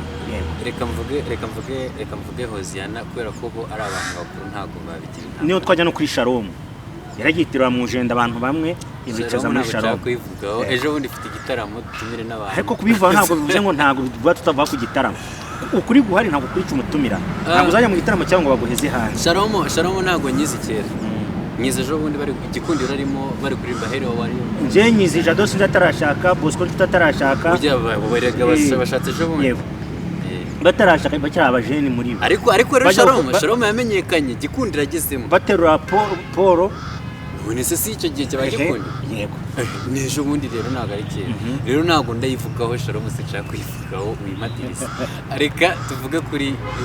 reka mvuge Hoziyana kubera ko bo ari abantu bakuru ntago babigira. niyo twajya no kuri Shalom yaragitirwa mu jenda abantu bamwe ibicaza muri Shalom. ejo bundi ifite igitaramo tumire n'abantu, ariko kubivuga ntabwo bivuze ngo ntabwo bivuga tutava ku gitaramo. ukuri guhari ntabwo kuri cyumutumira, ntabwo uzajya mu gitaramo cyangwa ngo baguheze hanze. Shalom ntabwo nyizi kera, nyize ejo bundi bari Gikundiro arimo bari kuririmba Hero wari nje nyizi Jado sinzi atarashaka, Bosco tutarashaka, ujya barega bashatse ejo bundi batarashaka bacyari abajeni muri bo. ariko rero Shalom yamenyekanye Gikundiro agezemo baterura Paul none se si icyo gihe cy'abagikunda. yego n'ejo bundi rero ntabwo ari kera, rero ntabwo ndayivugaho Shalom sinshaka kuyivugaho wimatiriza.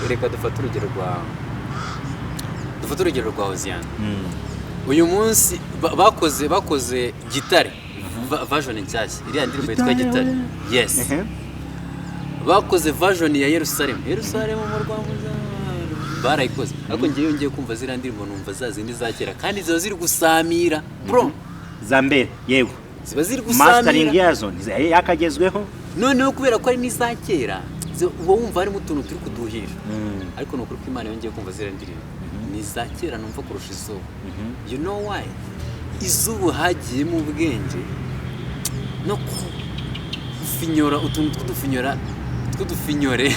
reka dufate urugero rwa Hoziyana. uyu munsi bakoze Gitare version nshyashya, iriya ndirimbo yitwa Gitare. Yes, bakoze version ya Yerusalemu mu Rwanda barayikoze, ariko ngiye kumva ziriya ndirimbo numva zazindi za kera kandi ziba ziri gusamira bro za mbere. yego ziba ziri gusamira, mastering yazo yakagezweho noneho kubera ko ari n'iza kera uba wumva harimo utuntu turi kuduhira, ariko nukuri ko Imana yongeye kumva ziriya ndirimbo ni za kera numva kurusha izuba. You know why? izuba hagiyemo ubwenge no kufinyora utuntu tw'udufinyore